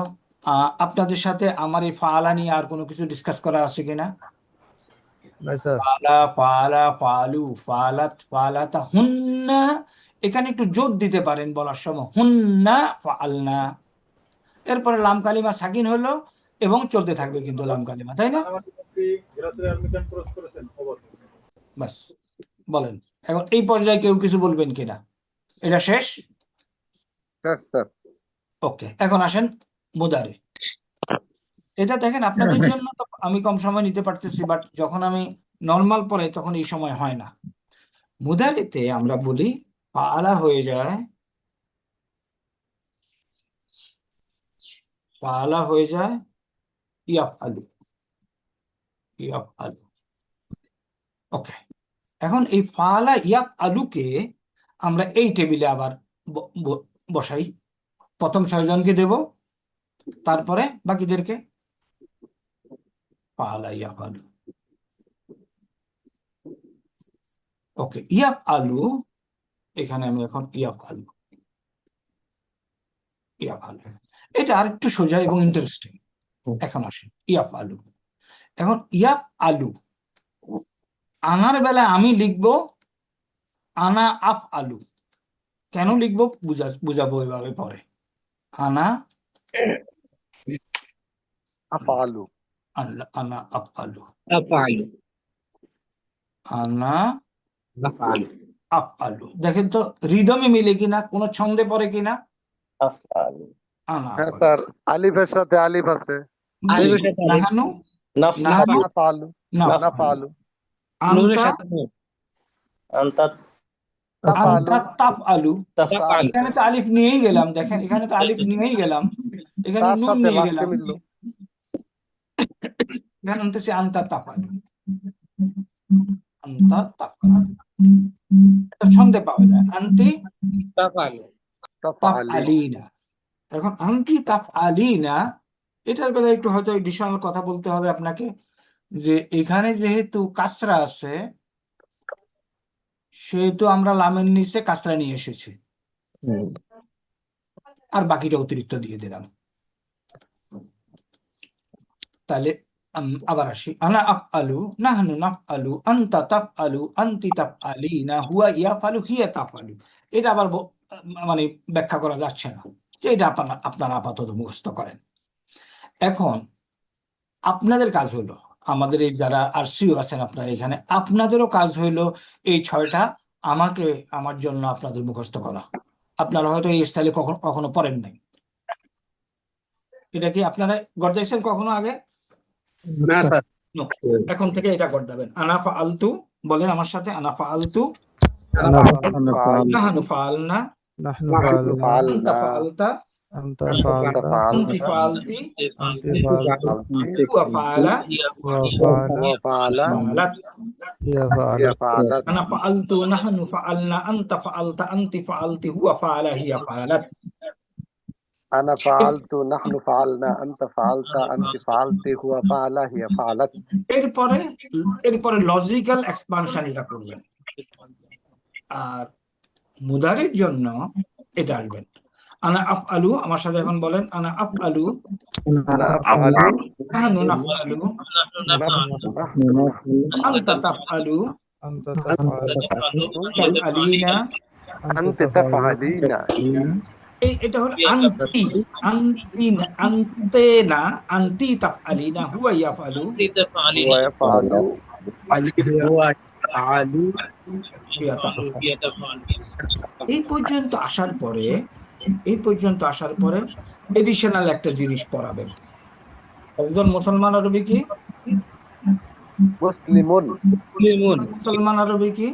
আপনাদের সাথে আমার এই ফাআলা নিয়ে আর কোনো কিছু ডিসকাস করার আছে কিনা? নাই স্যার। ফালা, ফালা, ফালু, ফালাত, ফালাতা, হুন্না। এখানে একটু জোর দিতে পারেন বলার সময়, হুন্না ফাআলনা। এরপরে লাম কালিমা সাকিন হলো এবং চলতে থাকবে কিন্তু লাম কালিমা, তাই না? বাস, বলেন এখন এই পর্যায়ে কেউ কিছু বলবেন কিনা? এটা শেষ? স্যার ওকে, এখন আসেন মুদারে। এটা দেখেন আপনাদের জন্য তো আমি কম সময় নিতে পারতেছি, বাট যখন আমি নর্মাল পড়াই তখন এই সময় হয় না। মুদারিতে আমরা বলি ফাআলা হয়ে যায়, ফাআলা হয়ে যায় ইয়াফআলু, ইয়াফআলু। ওকে, এখন এই ফাআলা ইয়াফআলুকে আমরা এই টেবিলে আবার বসাই। প্রথম 6 জনকে দেব, তারপরে বাকিদেরকে। ফাআলা ইয়াফআলু। ওকে, ইয়াফআলু, এখানে আমি এখন ইয়াফআলু, ইয়াফআলু। এটা আরেকটু সোজা এবং ইন্টারেস্টিং। এখন আসেন ইয়াফআলু। এখন ইয়াফআলু, আনার বেলায় আমি লিখবো আনা আফআলু। কেন লিখবো বুঝাবো এভাবে পরে। আনা আফআলু, আনা আফআলু, আনা আফআলু। দেখেন তো রিদমে মিলে কিনা, কোনো ছন্দে পড়ে কিনা? আনা হ্যাঁ আফআলু। স্যার, আলিফের সাথে আলিফ আছে। নাহানু, নাহানু, নাফআলু, নাফআলু, আনতা, আনতা তাফআলু, আনতা তাফআলু। তাফআলু। এখানে তো আলিফ নিয়েই গেলাম, দেখেন এখানে তো আলিফ নিয়েই গেলাম, এখানে তার নুন সাথে নিয়ে লাস্টে গেলাম, মিললো। এখানে আনতেছি আনতা তাফআলু, আনতা তাফআলু। এটা ছন্দে পাওয়া যায়, আনতি তাফআলি, তাফআলিনা। এখন আনতি তাফআলিনা, এটার বেলায় একটু হয়তো এডিশনাল কথা বলতে হবে আপনাকে, যে এখানে যেহেতু কাসরা আছে সেহেতু আমরা লামের নিচে কাসরা নিয়ে এসেছি, আর বাকিটা অতিরিক্ত দিয়ে দিলাম। তাহলে আবার আসি, আনা আফআলু, নাহনু নাফআলু, আনতা তাফআলু, আনতি তাফআলিনা, হুয়া ইয়াফআলু, হিয়া তাফআলু। এটা আবার মানে ব্যাখ্যা করা যাচ্ছে না, যে এটা আপনারা আপাতত মুখস্থ করেন। এখন আপনাদের কাজ হলো, আমাদের এই যারা আরসিও আছেন আপনারা এখানে, আপনাদেরও কাজ হইলো এই 6টা আমাকে আমার জন্য আপনাদের মুখস্থ করা। আপনারা হয়তো এই স্টাইলে কখনো কখনো পড়েন নাই। এটা কি আপনারা গড়াইছেন কখনো আগে? না স্যার। No. এখন থেকে এটা গড়াবেন। আনা ফাআলতু, বলেন আমার সাথে, আনা ফাআলতু, আনা ফাআলনা, নাহনু ফাআলনা, নাহনু ফাআলনা, আনতা ফাআলতা, أنت أنت فعلت আনতি فعلت ফালতি أنت أنت فعلت فعلت হুয়া ফাআলা هو فعل وفعل ফাআলাত هي هي فعلت فعلت আনা ফাআলতু নাহনু ফাআলনা আনতা ফাআলতা আনতি ফাআলতি হুয়া ফাআলা হিয়া ফাআলাত। أنا فعلت نحن فعلنا أنت فعلت أنت فعلت هو فعل هي فعلت এরপরে এরপরে লজিক্যাল এক্সপানশন এটা করবেন। আর মুদারির জন্য এটা আসবেন আনা আফআলু, আমার সাথে এখন বলেন আনা আফআলু, أنا أفعل নাহনু নাফআলু, আনতা তাফআলু, أنت تفعل তাফআলিনা। أنت تفعلين এটা হলো আনতি আনতি আনতে না, আনতি তাফআলিনা হুয়া ইয়াফআলু هو يفعل হিয়া তাফআলু। এই পর্যন্ত আসার পরে এডিশনাল একটা জিনিস পড়াবেন। একজন মুসলমান আরবি কি? مسلم মুসলমান আরবি কি?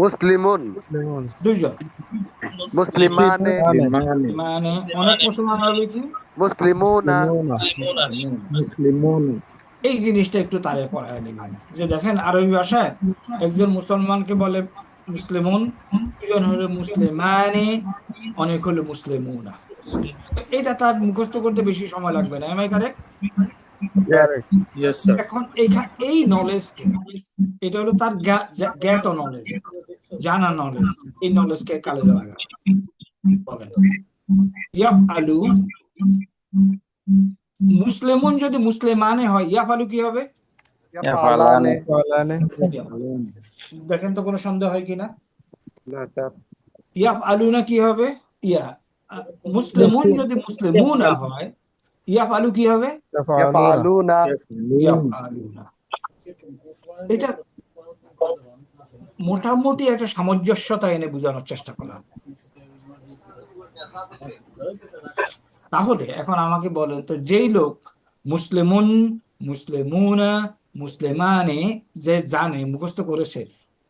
مسلم مسلمون দুইজন। مسلمان মানে অনেক মুসলমান আরবি কি? مسلمون مسلمون এই জিনিসটা একটু তারে পড়ায় নেবেন যে দেখেন আরবি ভাষায় একজন মুসলমানকে বলে মুসলিমুন, দুজন হলো মুসলিমানে, অনেক হলো মুসলিমুনা। এটা তার মুখস্থ করতে বেশি সময় লাগবে না। MI correct? Yes sir এখন এই নলেজকে, এটা হলো তার জ্ঞাত নলেজ, জানা নলেজ, এই নলেজকে কাজে লাগা। বলেন ইয়াফআলু, মুসলিমুন যদি মুসলিমানে হয় ইয়াফআলু কি হবে? يفعلان فعلان দেখেন তো কোনো সন্দেহ হয় কিনা? لا سر ইয়াফআলুনা কি হবে? মুসলিমুন যদি মুসলিমুনা হয় ইয়াফআলু কি হবে? يفعلون يفعلون ইয়াফআলুনা। এটা মোটামুটি একটা সামঞ্জস্যতা এনে বোঝানোর চেষ্টা করা। তাহলে এখন আমাকে বলেন তো, যেই লোক মুসলিমুন, মুসলিমুনা, মুসলিমানে যে জানে, মুখস্থ করেছে,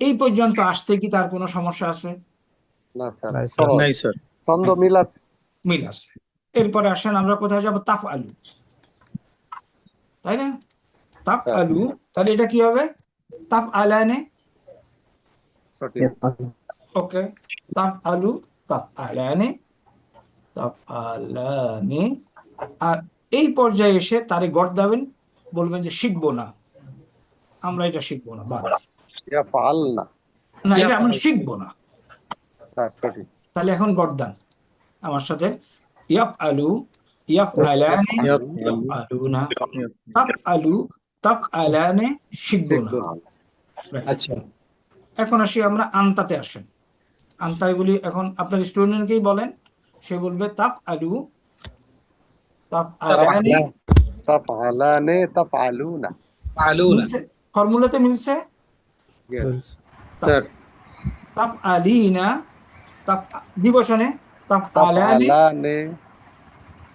এই পর্যন্ত আসতে কি তার কোনো সমস্যা আছে? لا سر नहीं सर সহজ। नहीं सर ছন্দ মিল আছে মিল আছে। এরপরে আসেন আমরা কোথায় যাবো? তাফআলু, তাই না? তাফআলু, তাহলে এটা কি হবে? তাফআলানে। সঠিক ওকে, তাফআলু, তাফআলানে, তাফআলানে। আর এই পর্যায়ে এসে তারে গড় দেবেন, বলবেন যে শিখবো না, আমরা এটা শিখবো না, বাদ। يفعلنا না, এটা আমরা শিখবো না। স্যার সঠিক তাহলে এখন গড় দেন আমার সাথে। ইয়াফআলু, ইয়াফআলানে, ইয়াফআলুনা, তাফআলু, তাফআলানে, শিখবো না। अच्छा এখন আসি আমরা আনতাতে। আসেন আনতাগুলি এখন আপনার স্টুডেন্টকেই বলেন, সে বলবে তাফআলু, তাফআলানে। تفعلان تفعلون মিলছে? ফর্মুলাতে মিলছে? Yes. सर তাফআলিনা, বিবসনে তাফআলানে, تفعلان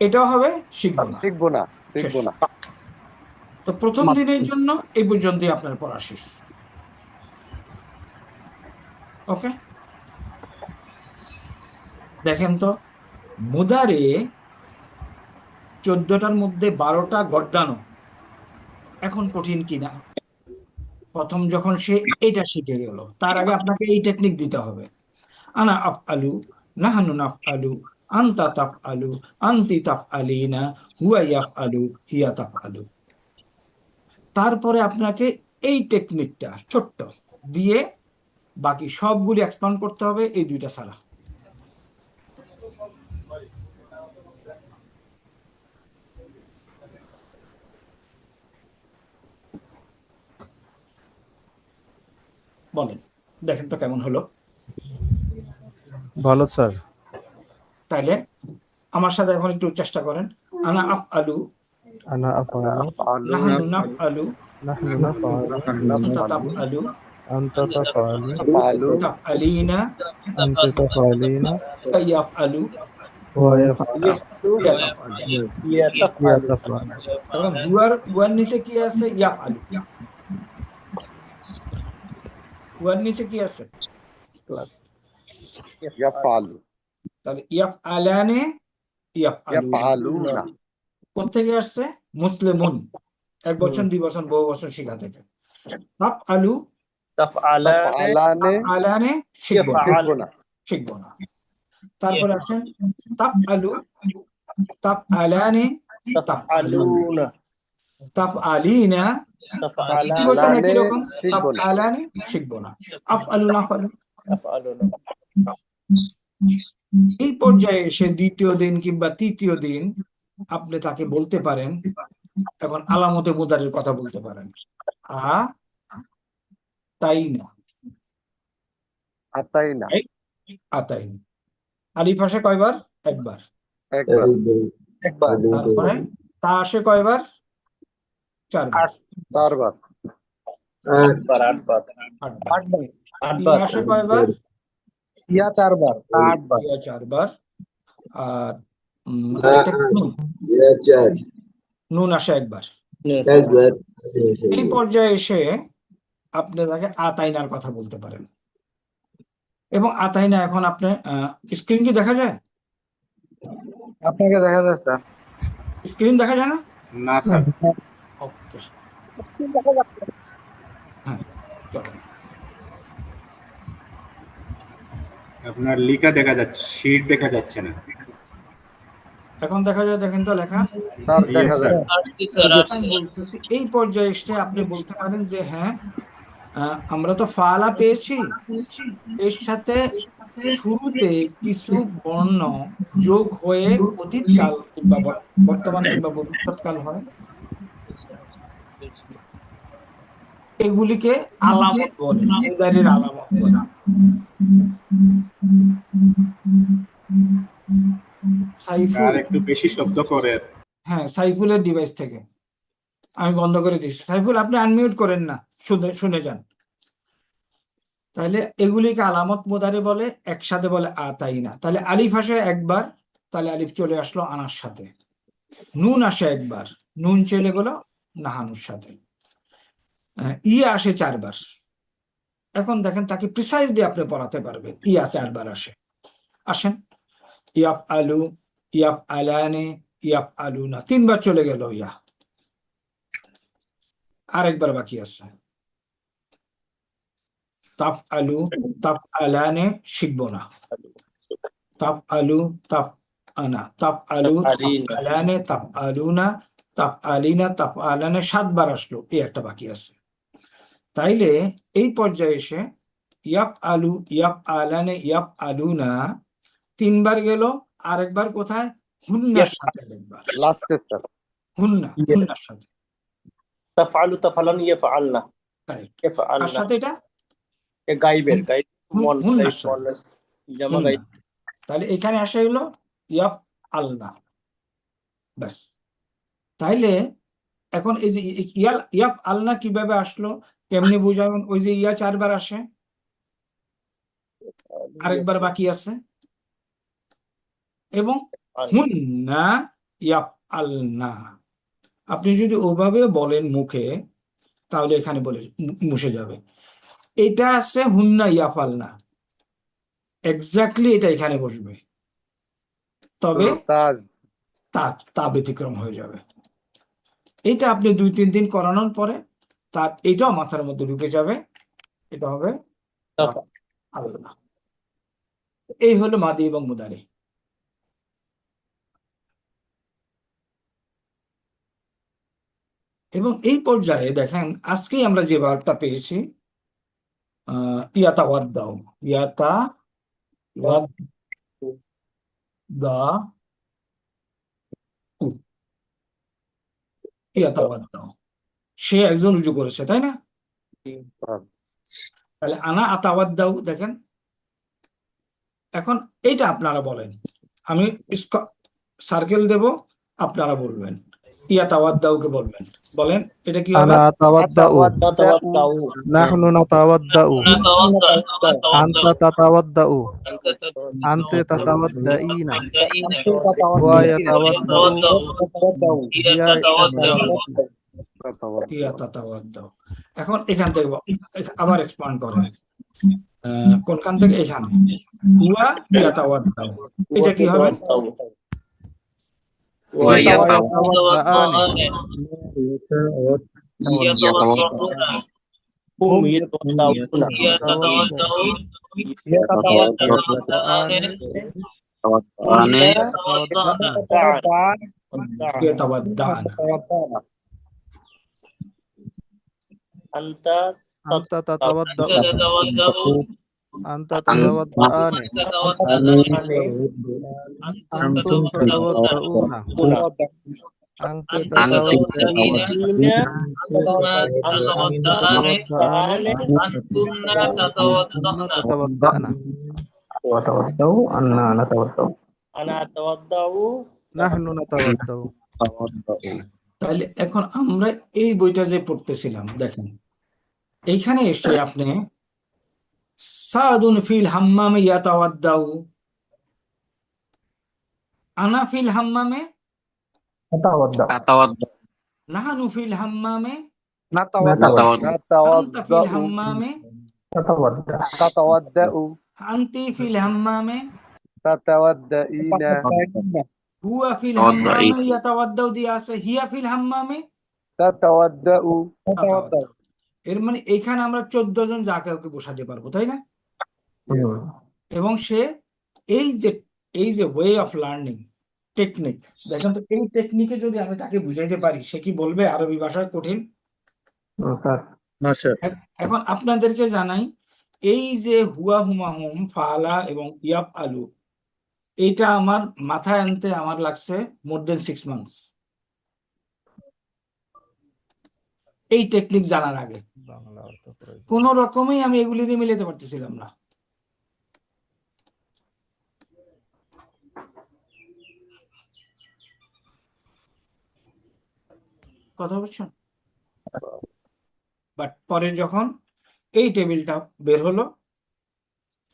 এটাও হবে শিখবো না। শিখবো না শিখবো না তো প্রথম দিনের জন্য এই পর্যন্তই আপনার পড়া শেষ। ওকে, দেখেন তো মুদারে 14টার মধ্যে 12টা গর্দানো এখন কঠিন কিনা। প্রথম যখন সে এটা শিখে গেল, তার আগে আপনাকে এই টেকনিক দিতে হবে। আনা আফআলু, নাহনু নাফআলু, আনতা তাফআলু, আনতি তাফআলিনা, হুয়া ইয়াফআলু, হিয়া তাফআলু। তারপরে আপনাকে এই টেকনিকটা ছোট্ট দিয়ে বাকি সবগুলি এক্সপ্যান্ড করতে হবে, এই দুইটা ছাড়া। বলেন, দেখেন তো কেমন হলো। ভালো স্যার তাইলে আমার সাথে এখন একটু চেষ্টা করেন। আনা আফআলু, أنا أفعل নাহনু নাফআলু, نحن نفعل আনতা তাফআলু, أنت تفعل تفعلون তাফআলিনা, أنت تفعلين হুয়া ইয়াফআলু, هو يفعل হিয়া তাফআলু। هي تفعل তখন হুয়ার নিচে কি আছে? ইয়াফআলু। হুয়ার নিচে কি আছে? يفعل তাহলে ইয়াফআলানে, ইয়াফআলুনা। কোত্থেকে আসছে? মুসলিমুন, এক বচন দুই বচন বহু বচন শিখা থেকে। তাফআলু তাফআলানে তাফআলানে আলানে শিখবো না, শিখবো না। শিখবো না। তারপরে আসেন তাফআলু, তাফআলানে, তাফআলুনা, তাফআলুনা তাফআলিনা, একই বচন একই রকম, শিখবো না। তাফআলানে শিখবো না। আফআলুনা ফালু। তাফআলুনা এই পর্যায়ে এসে দ্বিতীয় দিন কিংবা তৃতীয় দিন আপনি তাকে বলতে পারেন, এখন আলামতে মুদারের কথা বলতে পারেন, আ তাই না, আতাইনা আতাই না। আলিফ আসে কয়বার? একবার। একবার। একবার তারপরে তা আসে কয়বার? চারবার। চারবার। আটবার আটবার। আটবার ইয়া আসে কয়বার? ইয়া চারবার তা আটবার ইয়া চারবার। আর আরেকটা কি? নুন আসে একবার। এই পর্যায়ে এসে আপনি তাকে আতাইনার কথা বলতে পারেন। এবং আতাইনা এখন আপনি স্ক্রিন কি দেখা যায়? আপনাকে দেখা যায় স্যার স্ক্রিন দেখা যায় না? না স্যার, ওকে, হ্যাঁ চলেন। আপনার লিখা দেখা যাচ্ছে, শীট দেখা যাচ্ছে না। এখন দেখা যায়, দেখেন তো লেখা। স্যার Yes, দেখা যায়। sir. আসছে স্যার, এখন আসছে। বলতেছি এই পর্যায়ে এসে আপনি বলতে পারেন যে হ্যাঁ, আমরা তো ফালা পেয়েছি, এর সাথে শুরুতে কিছু বর্ণ যোগ হয়ে অতীতকাল কিংবা বর্তমান কিংবা ভবিষ্যৎকাল হয়, এগুলিকে আলামত বলে, মুদারির আলামত বলে। সাইফুল, আর একটু বেশি শব্দ করে। হ্যাঁ সাইফুলের ডিভাইস থেকে আমি বন্ধ করে দিচ্ছি। সাইফুল আপনি আনমিউট করেন না, শুনে যান। তাহলে এগুলিকে আলামত মুদারি বলে, একসাথে বলে আতাইনা। তাহলে আলিফ আসে একবার, তাহলে আলিফ চলে আসলো আনার সাথে। নুন আসে একবার, নুন চলে গেল নাহানুর সাথে। ইয়া আসে চারবার। এখন দেখেন তাকে প্রিসাইজলি আপনি পড়াতে পারবেন। ইয়া চারবার আসে। আসেন, ইয়াফ আলু, ইয়াফ আলানে, ইয়াফ আলুনা, তিনবার চলে গেল ইয়া। আরেকবার বাকি আছে। তাফ আলু, তাফ আলানে শিখবো না। তাফ আলু, তাফ আনা, তাফ আলু, তাফ আলানে, তাফ আলুনা, তাফ আলিনা, তাফ আলানে, 7 বার আসলো, এই একটা বাকি আছে। তাইলে এই পর্যায়ে এসে ইয়াফ আলু, ইয়াফ আলানে, ইয়াফ আলুনা 3 বার গেল। আরেকবার কোথায়? হুন্নার সাথে আরেকবার। লাস্টে স্যার। হুন্নার সাথে। তাফআলু তাফআলান ইয়াফআলনা কারেক্ট। আর ইয়াফআলনা সাথে এটা এ গাইবের গাইব হুন্নার সাথে, মনস জামা হুন্না। গাইব তাহলে এখানে আসে হলো ইয়াফ আলনা, ব্যাস। তাইলে এখন এই যে ইয়াফ আলনা কিভাবে আসলো, কেমনি বুঝাবেন? ওই যে ইয়া 4 বার আসে, আরেকবার বাকি আছে, এবং হুন্না ইয়াফ আলনা। আপনি যদি ওভাবে বলেন মুখে, তাহলে এখানে বলে মুছে যাবে। এটা আছে হুন্না ইয়াফ আলনা, এক্স্যাক্টলি এটা এখানে বসবে, তবে তাজ তা ব্যতিক্রম হয়ে যাবে। এটা আপনি 2-3 দিন করানোর পরে তার এটাও মাথার মধ্যে ঢুকে যাবে, এটা হবে আল্লাহ। এই হলো মাদি এবং মুদারি। এবং এই পর্যায়ে দেখেন আজকেই আমরা যে ভার্বটা পেয়েছি, ইয়াতাওয়াদ্দাউ, ইয়াতাওয়াদ্দাউ, সে একজন রুজু করেছে, তাই না? তাহলে আনা আতাওয়াদ্দাউ, দেখেন এখন এইটা আপনারা বলেন, আমি সার্কেল দেব, আপনারা বলবেন। ইয়াতাওয়াদ্দাউকে বলবেন, বলেন এটা কি হবে? আনা আতাওয়াদ্দাউ, তাতাওয়াত্তাউ নাহনু নাতাওয়াদ্দাউ, নাতাওয়াদ্দাউ, আনতা তাতাওয়াদ্দাউ, আনতা আনতে তাতাওয়াদ্দাইনা, তাতাওয়াদ্দাইনা, ওয়া ইয়াতাওয়াদ্দাউ, ইয়া ইয়া তাতাওয়াদ্দাউ, ইয়াতাওয়াদ্দাউ। এখন এখান থেকে আবার এক্সপান্ড করেন, কোনখান থেকে? এখানে হুয়া ইয়াতাওয়াদ্দাউ, এটা কি হবে? ويتوضأان يتوضؤون هم يتوضؤون يتوضأان هن يتوضأن يتوضعن يتودعن أنت أنت تتوضأ تتوضأ أنت تتوضأان أنتم تتوضؤون أنت تتوضئين تتوضأن تتوضأان أنتن تتوضأن أنتن تتوضأن أنا أتوضأ نحن نتوضأ তাহলে এখন আমরা এই বইটা যে পড়তেছিলাম দেখেন এইখানে এসে আপনি সাদুন ফিল হাম্মামে ইয়াতাওয়াদ্দাউ আনা ফিল হাম্মামে নাহানু ফিল হাম্মামে আনতা ফিল نتوضأ হাম্মামে تتوضأ আনতি ফিল হাম্মামে تتوضئين হুয়া ফিল হাম্মামে ইয়াতাওয়াদ্দাউ দিয়ে আছে হিয়া ফিল হাম্মামে تتوضأ তাতাওয়াদ্দাউ। এর মানে এইখানে আমরা 14 জন যাকে ওকে বসাতে পারবো তাই না এবং সে এই যে ওয়ে অফ লার্নিং টেকনিক দেখেন তো এই টেকনিকে যদি আমি তাকে বুঝাইতে পারি সে কি বলবে আরবি ভাষায় কঠিন এখন আপনাদেরকে জানাই এই যে হুয়া হুমা হুম ফালা এবং ইয়াব আলু এইটা আমার মাথায় আনতে আমার লাগছে মোর দেন 6 মান্থস এই টেকনিক জানার আগে কোন রকমেই আমি এগুলি দিয়ে মিলাতে পারতেছিলাম না কথা বলছেন বাট পরে যখন এই টেবিলটা বের হলো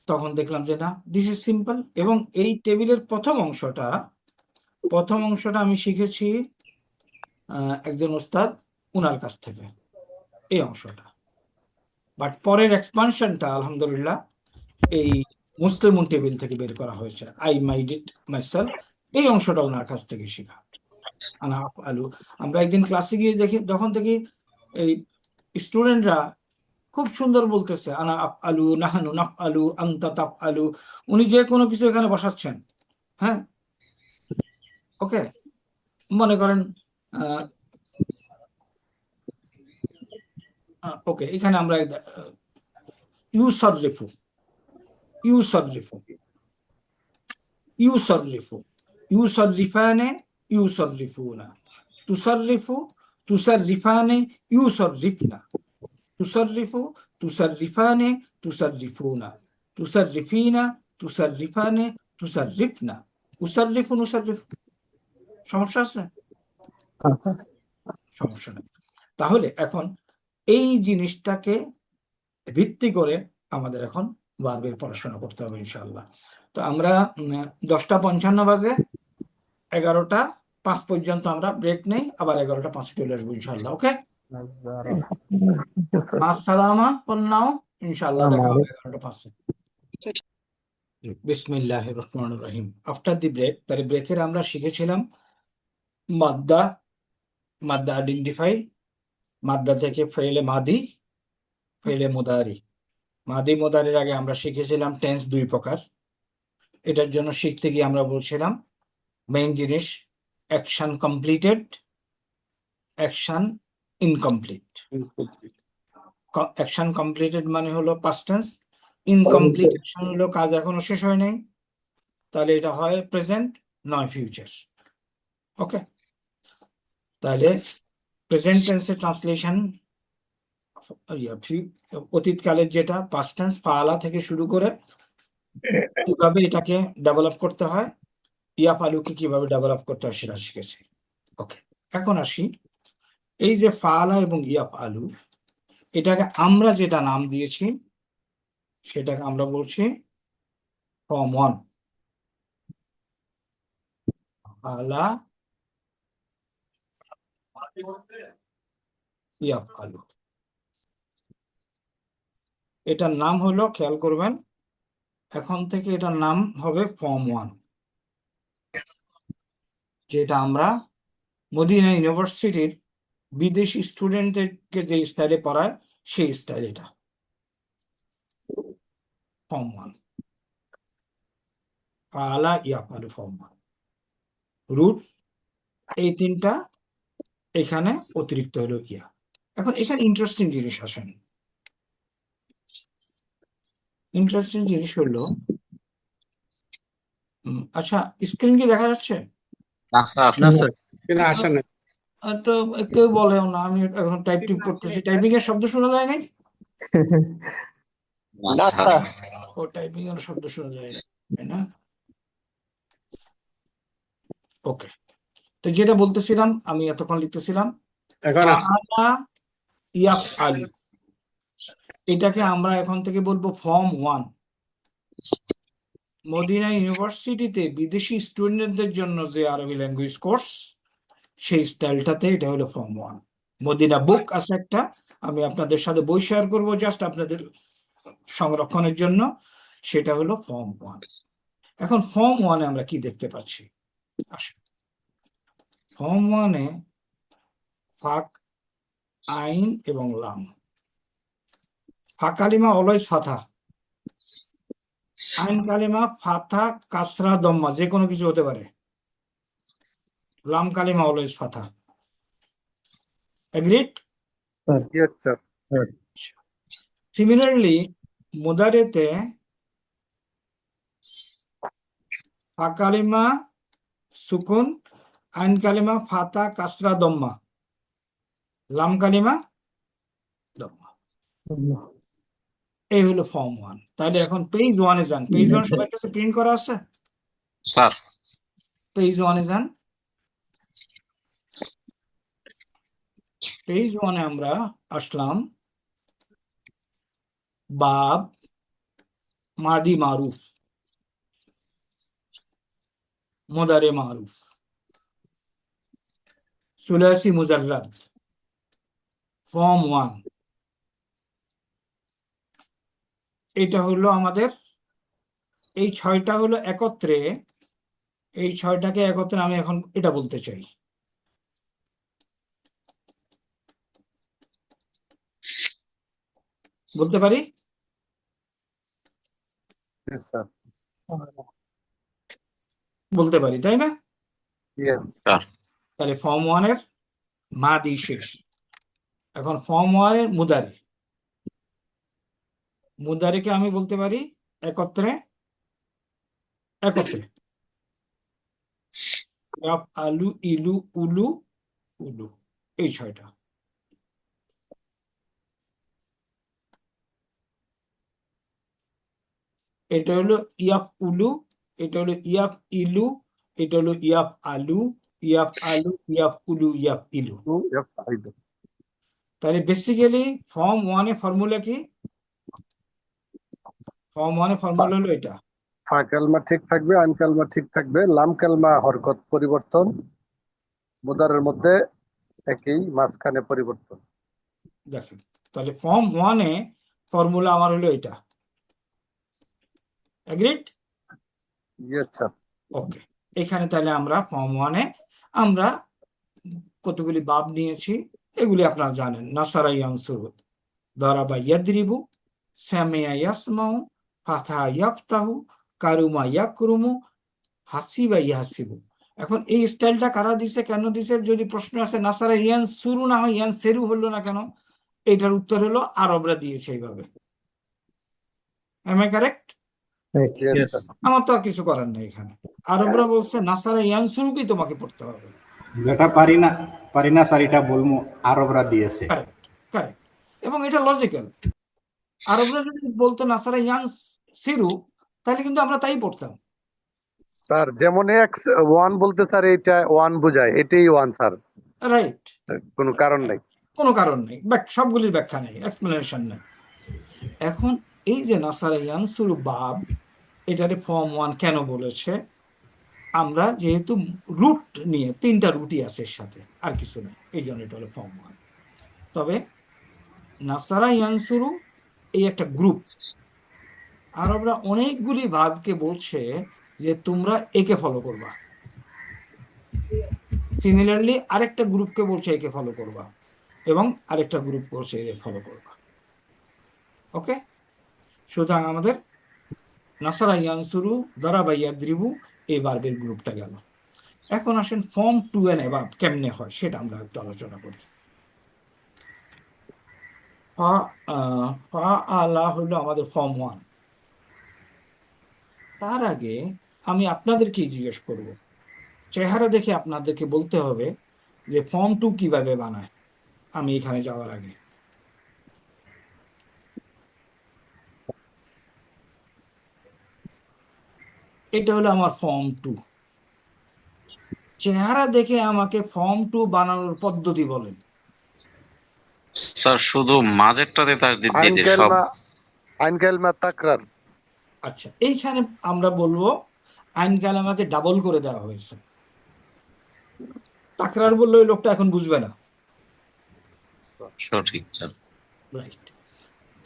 তখন দেখলাম যে না দিস ইজ সিম্পল এবং এই টেবিলের প্রথম অংশটা আমি শিখেছি একজন ওস্তাদ উনার কাছ থেকে এই অংশটা বাট পরের এক্সপানশনটা আলহামদুলিল্লাহ এই মুসলিমুন টেবিল থেকে বের করা হয়েছে আই মাইড ইট মাইসেলফ এই অংশটা ওনার কাছ থেকে শেখা আনা আলু আমরা একদিন ক্লাসে গিয়ে দেখি তখন থেকে এই স্টুডেন্টরা খুব সুন্দর বলতেছে আনা আপ আলু নাহানু নাফ আলু আন্তা তাপ আলু উনি যে কোনো কিছু এখানে বসাচ্ছেন হ্যাঁ ওকে মনে করেন ওকে এখানে আমরা ইউসাররিফু ইউসাররিফু ইউসাররিফু ইউসাররিফানে ইউসাররিফুনা তুসাররিফু তুসাররিফানে ইউসাররিফনা তুসাররিফু তুসাররিফানে তুসাররিফুনা তুসাররিফিনা তুসাররিফানে তুসাররিফনা উসাররিফু নুসাররিফু সমস্যা আছে সমস্যা নেই তাহলে এখন এই জিনিসটাকে ভিত্তি করে আমাদের এখন ভার্বের পড়াশোনা করতে হবে ইনশাআল্লাহ তো আমরা 10:55 বাজে 11:05 পর্যন্ত আমরা ব্রেক নেই আবার 11:05 চলে আসবো ইনশাআল্লাহ ওকে আসসালামা পন্নাও ইনশাআল্লাহ দেখা হবে 11:05 বিসমিল্লাহির রহমানির রহিম আফটার দি ব্রেক তার ব্রেকের আমরা শিখেছিলাম মাদ্দা আইডেন্টিফাই মাদ্দা থেকে ফেলে মাদি ফেলে মুদারি মাদি মুদারির আগে আমরা শিখেছিলাম টেন্স 2 প্রকার এটার জন্য শিখতে গিয়ে আমরা বলছিলাম মেইন জিনিস action completed action incomplete action completed মানে হলো পাস্ট টেন্স ইনকমপ্লিট অ্যাকশন হলো কাজ এখনো শেষ হয় নাই তাহলে এটা হয় প্রেজেন্ট নয় ফিউচার ওকে তাহলে প্রেজেন্ট টেন্সের ট্রান্সলেশন অতীতকালের যেটা পাস্ট টেন্স ফাআলা থেকে শুরু করে কিভাবে এটাকে ডেভেলপ করতে হয় ইয়াফআলুকে কিভাবে ডেভেলপ করতে হয় সেটা শিখেছি ওকে এখন আসি এই যে ফাআলা এবং ইয়াফআলু এটাকে আমরা যেটা নাম দিয়েছি সেটাকে আমরা বলছি ফর্ম 1 ফাআলা ইয়াফআলু এটার নাম হলো খেয়াল করবেন এখন থেকে এটার নাম হবে ফর্ম 1 যেটা আমরা মদিনা ইউনিভার্সিটির বিদেশি স্টুডেন্টদেরকে যে স্টাইলে পড়ায় সেই স্টাইল এটা ফর্ম 1 ফাআলা ইয়াফআলু ফর্ম 1 রুট এই তিনটা এখানে অতিরিক্ত হলো ইয়া। এখন এখানে ইন্টারেস্টিং জিনিস আসেন, ইন্টারেস্টিং জিনিস হলো আচ্ছা স্ক্রিন কি দেখা যাচ্ছে? না স্যার। না স্যার এটা আসে না তো কেউ বলেও না, আমি এখন টাইপিং করতেছি, টাইপিং এর শব্দ শোনা যায় নাই? না না স্যার। স্যার ও টাইপিং এর শব্দ শোনা যায় না, তাই না? ওকে, তো যেটা বলতেছিলাম আমি এতক্ষণ লিখতেছিলাম এখন ফাআলা ইয়াফআলু, এটাকে আমরা এখন থেকে বলবো ফর্ম 1। মদিনা ইউনিভার্সিটিতে বিদেশি স্টুডেন্টদের জন্য যে আরবি ল্যাঙ্গুয়েজ কোর্স সেই স্টাইলটাতে এটা হলো ফর্ম 1। মদিনা বুক আছে একটা, আমি আপনাদের সাথে বই শেয়ার করবো জাস্ট আপনাদের সংরক্ষণের জন্য, সেটা হলো ফর্ম 1। এখন ফর্ম 1-এ আমরা কি দেখতে পাচ্ছি? আসুন, ফর্ম 1-এ ফাক, আইন এবং লাম। ফা কালিমা অলওয়েজ ফাথা, আইন কালিমা ফাথা কাসরা দম্মা যে কোনো কিছু হতে পারে, লাম কালিমা অলওয়েজ ফাথা। এগ্রিড? Yes sir. সিমিলারলি মুদারেতে ফা কালিমা সুকুন, আইন কালিমা ফাতা কাসরা দম্মা, লাম কালিমা দম্মা। এই হলো ফর্ম 1। তাহলে এখন পেজ 1-এ যান। পেজ 1 সবার কাছে প্রিন্ট করা আছে? স্যার পেজ 1-এ যান। পেজ 1-এ আমরা আসলাম বাব মাদি মারুফ, মুদারে মারুফ, সুলাসি মুজাররাদ, ফর্ম 1। এটা হলো আমাদের এই 6টা হলো একত্রে, এই 6টাকে একত্রে আমি এখন এটা বলতে চাই। বলতে পারি? Yes sir. বলতে পারি, তাই না? ইয়েস তাহলে ফর্ম 1-এর মাদি শেষ। এখন ফর্ম 1-এর মুদারে, মুদারেকে আমি বলতে পারি একত্রে, একত্রে আলু ইলু উলু উলু, এই 6টা। এটা হলো ইয়াফ উলু, এটা হলো ইয়াফ ইলু, এটা হলো ইয়াফ আলু, ইয়াফ আলু, ইয়াফ উলু, ইয়াফ ইলু। তাহলে বেসিক্যালি ফর্ম 1-এ ফর্মুলা কি? ফর্ম 1-এ ফর্মুলা হলো এটা। ফা কালমা ঠিক থাকবে, আইন কালমা ঠিক থাকবে, লাম কালমা হরকত পরিবর্তন, মুদারের মধ্যে একই, মাঝখানে পরিবর্তন। দেখেন, তাহলে ফর্ম 1-এ ফর্মুলা আমার হলো এটা। এগ্রিড? Yes sir. ওকে, এখানে তাহলে আমরা ফর্ম 1-এ আমরা কতগুলি বাব নিয়েছি, এগুলি আপনারা জানেন। নাসারা ইয়ানসুরু, দরাবা ইয়াদরিবু, সামিয়া ইয়াসমাউ, ফাথা ইয়াফতাহু, কারুমা ইয়াকরুমু, হাসিবা ইয়াহসিবু। এখন এই স্টাইলটা কারা দিছে, কেন দিছে যদি প্রশ্ন আছে, নাসারা ইয়ানসুরু না হয় ইয়ানসেরু হলো না কেন? এটার উত্তর হলো আরবরা দিয়েছে এইভাবে। Am I correct? Yes sir. আমার তো আর কিছু করার নেই এখানে। আরবরা বলছে নাসারা ইয়ানসুরুকেই তোমাকে পড়তে হবে। যেটা পারি না স্যার এটা বলবো আরবরা দিয়েছে। কারেক্ট, কারেক্ট, এবং এটা লজিক্যাল। আরবরা যদি বলতো নাসারা ইয়ানসিরু তাহলে কিন্তু আমরা তাই পড়তাম। স্যার যেমন এক্স 1 বলতে স্যার এইটা 1 বোঝায়, এটাই 1 স্যার, রাইট, কোনো কারণ নাই। কোনো কারণ নেই, সবগুলির ব্যাখ্যা নেই, এক্সপ্লেনেশন নেই। এখন এই যে নাসারা ইয়ানসুরু বাব, এটারে ফর্ম 1 কেন বলেছে? আমরা যেহেতু রুট নিয়ে 3টা রুটই আছে এর সাথে, আর কিছু নেই, এই জন্য এটা হলো ফর্ম 1। তবে নাসারা ইয়ানসুরু এই একটা গ্রুপ, আরবরা অনেকগুলি ভাবকে বলছে যে তোমরা একে ফলো করবা, সিমিলারলি আরেকটা গ্রুপকে বলছে একে ফলো করবা, এবং আরেকটা গ্রুপ করছে একে ফলো করবা। ওকে, সুতরাং আমাদের নাসারা ইয়ানসুরু, দারাবা ইয়াদরিবু এই ভার্বের গ্রুপটা গেল। এখন আসেন ফর্ম 2 এন্ড অ্যাবাভ কেমনে হয় সেটা আমরা একটু আলোচনা করি। ফা আলা হলো আমাদের ফর্ম 1। তার আগে আমি আপনাদেরকে জিজ্ঞেস করব, চেহারা দেখে আপনাদেরকে বলতে হবে যে ফর্ম 2 কিভাবে বানায়। আমি এখানে যাওয়ার আগে এটা হলো আমার ফর্ম 2। চেহারা দেখে আমাকে ফর্ম 2 বানানোর পদ্ধতি বলেন। স্যার শুধু মাঝেরটাতে তাসদিদ দিয়ে আইন দিয়ে সব। কালমা, আইন কালমা তাকরার। আচ্ছা, এইখানে আমরা বলবো আইন কালামাকে ডাবল করে দেওয়া হয়েছে। তাকরার বললে ওই লোকটা এখন বুঝবে না। সঠিক স্যার। রাইট,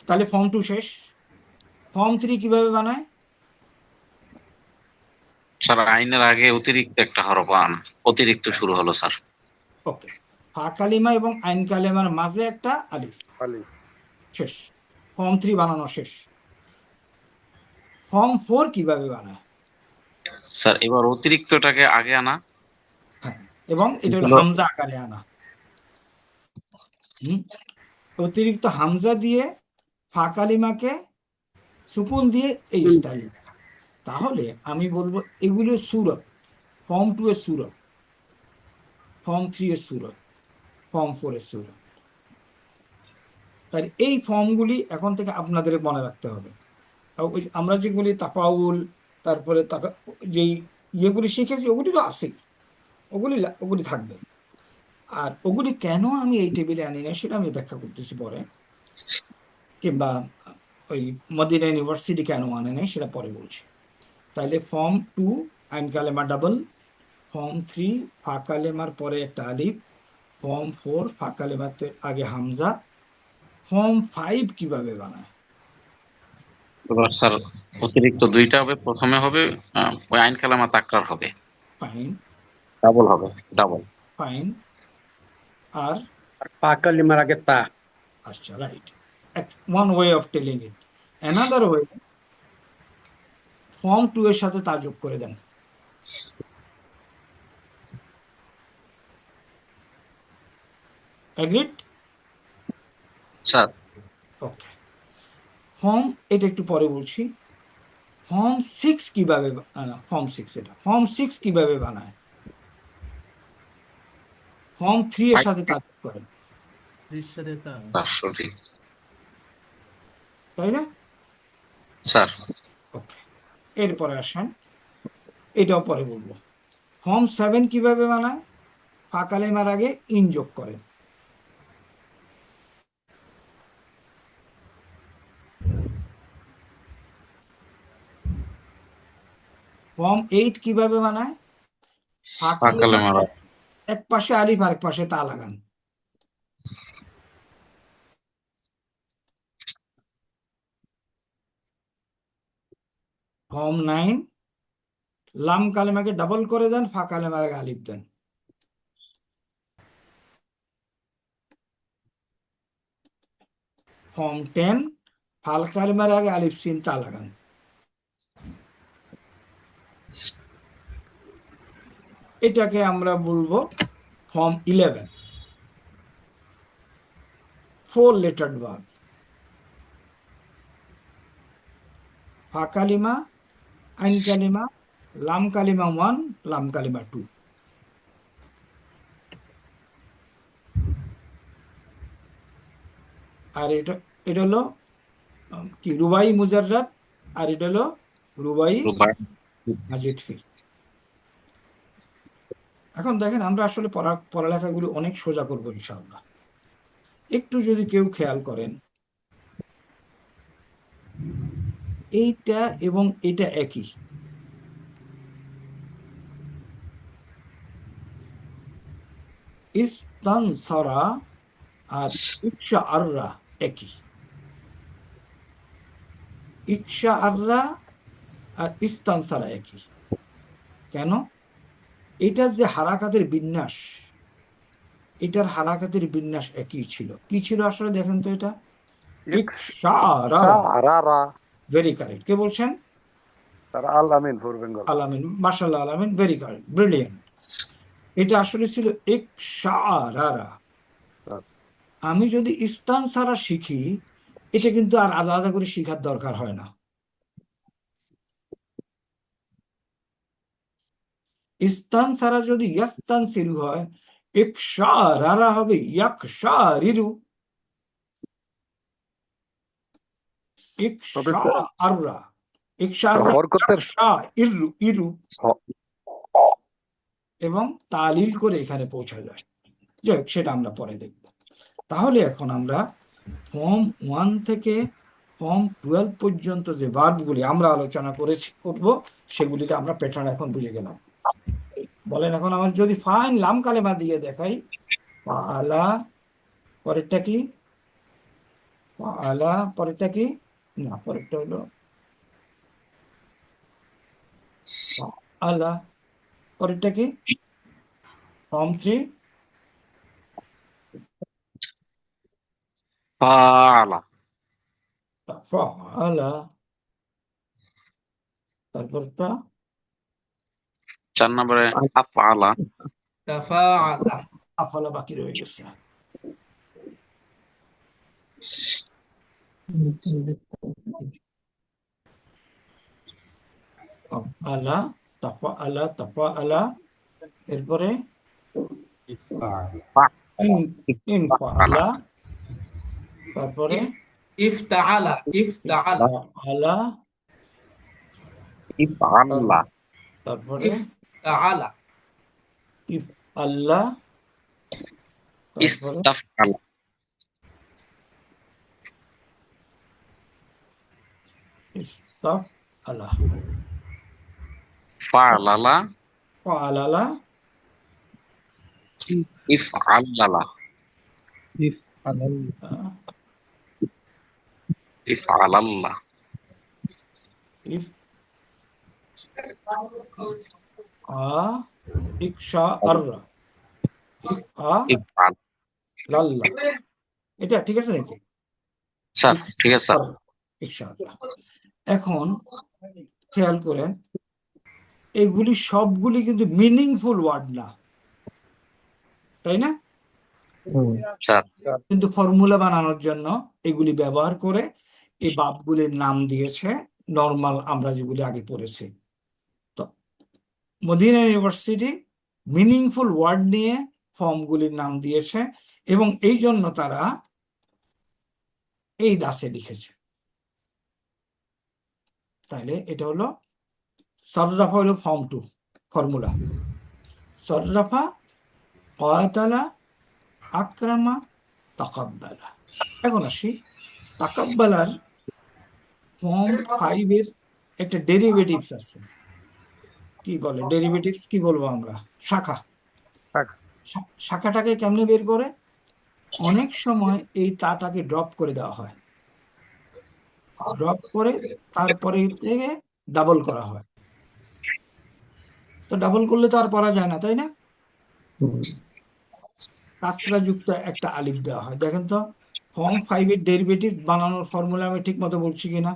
তাহলে ফর্ম 2 শেষ। ফর্ম 3 কিভাবে বানায়? স্যার আইনের আগে অতিরিক্ত একটা হরফ আনা, অতিরিক্ত শুরু হলো স্যার। ওকে, ফা কালিমা এবং আইন কালিমার মাঝে একটা আলিফ, খালি শেষ। ফর্ম 3 বানানো শেষ। ফর্ম 4 কিভাবে বানায়? স্যার এবার অতিরিক্তটাকে আগে আনা। হ্যাঁ, এবং এটা হলো হামজা আকারে আনা। অতিরিক্ত হামজা দিয়ে ফা কালিমাকে সুকুন দিয়ে এই স্টাইল লেখা। তাহলে আমি বলবো এগুলো সূরত, ফর্ম 2 এর সূরত, ফর্ম 3 এর সূরত, ফর্ম 4 এর সূরত। তাই এই ফর্মগুলি এখন থেকে আপনাদের মনে রাখতে হবে। আমরা যেগুলি তাফাউল, তারপরে যেই ইয়েগুলি শিখেছি ওগুলি তো আছেই, ওগুলি থাকবে। আর ওগুলি কেন আমি এই টেবিলে আনি না সেটা আমি ব্যাখ্যা করতেছি পরে, কিংবা ওই মদিনা ইউনিভার্সিটি কেন আনে নাই সেটা পরে বলছি। তাহলে ফর্ম 2 আইন কালেমা ডাবল, ফর্ম 3 ফা কালেমার পরে একটা আলিফ, ফর্ম 4 ফা কালেমাতে আগে হামজা। ফর্ম 5 কিভাবে বানায়? এবার স্যার অতিরিক্ত দুইটা হবে, প্রথমে হবে ওই আইন কালামা তাকরার হবে, ফাইন, ডাবল হবে, ডাবল। ফাইন। আর পা কালিমার আগে তা। আচ্ছা, right, one way of telling it. Another way, form 2 এর সাথে তা যোগ করে দেন। এগ্রিড? স্যার ওকে, ফর্ম এটা একটু পরে বলছি। ফর্ম 6 কিভাবে ফর্ম 6 এটা ফর্ম 6 কিভাবে বানায়? ফর্ম 3 এর সাথে তা যোগ করেন, সঠিক তাই না? স্যার। ওকে, এরপরে আসেন, এটাও পরে বলবো। ফর্ম 7 কিভাবে বানায়? ফা কালেমার আগে ইন যোগ করেন। ফর্ম 8 কিভাবে বানায়? ফা কালেমার কালেমার এক পাশে আলিফ আরেক পাশে তা লাগান। ফর্ম 9 লাম কালেমাকে ডাবল করে দেন, ফা কালেমার আগে আলিফ দেন। ফর্ম 10 ফাল কালেমার আগে আলিফ সিন তা লাগান। এটাকে আমরা বলবো ফর্ম 11 4 লেটার্ড ভার্ব। ফা কালিমা, আইন কালিমা, লাম কালিমা 1, লাম কালিমা 2। আর এটা হলো কি রুবাই মুজাররাদ, আর এটা হলো রুবাই মাজিদ ফিল। এখন দেখেন আমরা আসলে পড়ালেখাগুলো অনেক সোজা করবো ইনশাআল্লাহ। একটু যদি কেউ খেয়াল করেন, এইটা এবং এটা একই, ইস্তানসারা আর ইকশা আররা একই। ইকশা আররা আর ইস্তানসারা একই। কেন? এটার যে হারাকাতের বিন্যাস, এটার হারাকাতের বিন্যাস একই ছিল। কি ছিল আসলে দেখেন তো, এটা ইকশারারা। ইকশারারা। Very correct. কে বলছেন? Sir Al Amin for Bengal. আলামিন, মাশাআল্লাহ আলামিন, ভেরি কারেক্ট, ব্রিলিয়েন্ট। এটা আসলে ছিল ইকশারারা। স্যার, আমি যদি ইস্তান সারা শিখি, এটা কিন্তু আর আলাদা করে শিখার দরকার হয় না। ইস্তান সারা যদি ইয়াস্তান সিরু হয়, ইকশারারা হবে ইয়াকশারিরু। তবে স্যার ইকশাআররা, ইকশাআররা হরকতের ইয়াকশাইরু ইরু, হ- এবং তালিল করে এখানে পৌঁছা যায়। যাই হোক, সেটা আমরা পরে দেখব। তাহলে এখন আমরা ফর্ম 1 থেকে ফর্ম 12 পর্যন্ত যে ভার্বগুলি আমরা আলোচনা করব, সেগুলিতে আমরা প্যাটার্ন এখন বুঝে গেলাম। বলেন এখন আমার যদি ফাইন লাম কালেমা দিয়ে দেখাই, ফাআলা পরেরটা কি? ফাআলা পরেরটা কি? না, পরেরটা হলো ফাআলা। পরেরটা কি? ফর্ম 3 ফাআলা। ফাআলা। তারপরটা 4 নম্বরে আফআলা। তাফাআলা। আফালা বাকি রয়ে গেছে। আলা, তাফাআলা, তাফাআলা। এরপরে ইফআল। ইনফাআলা। তারপরে ইফতাআলা। ইফতাআলা। আলা। ইফআল্লা। তারপরে ইফতাআলা। ইফ আল্লাহ। তারপরে ইস্তাফআলা। ইস্তাফ আলা। ফাআলালা। ফাআলালা। ইফআল্লালা। ইফআলাল্লাহ। ইফ আ ইকশা আররা। ইফ আ ইফআল। লাল্লা। এটা ঠিক আছে নাকি? স্যার ঠিক আছে স্যার। ইকশা আররা। এখন খেয়াল করেন, এগুলি সবগুলি কিন্তু মিনিংফুল ওয়ার্ড না, তাই না? স্যার কিন্তু ফর্মুলা বানানোর জন্য এগুলি ব্যবহার করে এই বাবগুলির নাম দিয়েছে নর্মাল, আমরা যেগুলি আগে পড়েছি। তো মদিনা ইউনিভার্সিটি মিনিংফুল ওয়ার্ড নিয়ে ফর্মগুলির নাম দিয়েছে, এবং এই জন্য তারা এই দাসে লিখেছে। তাহলে এটা হলো সররাফা, হলো ফর্ম 2 ফর্মুলা। সররাফা, কয়াতালা, আকরামা, তাকাব্বালা। এখন আসি তাকাব্বালার ফর্ম 5 এর একটা ডেরিভেটিভস আছে। কি বলে ডেরিভেটিভস? কি বলবো আমরা? শাখা। শাখাটাকে কেমনে বের করে? অনেক সময় এই তাটাকে ড্রপ করে দেওয়া হয়, ড্রপ করে তারপরে থেকে ডাবল করা হয়। তো ডাবল করলে তো আর পড়া যায় না, তাই না? কাস্ত্রা যুক্ত একটা আলিফ দেওয়া হয়। দেখেন তো ফর্ম 5 এর ডেরিভেটিভ বানানোর ফর্মুলা আমি ঠিক মতো বলছি কিনা।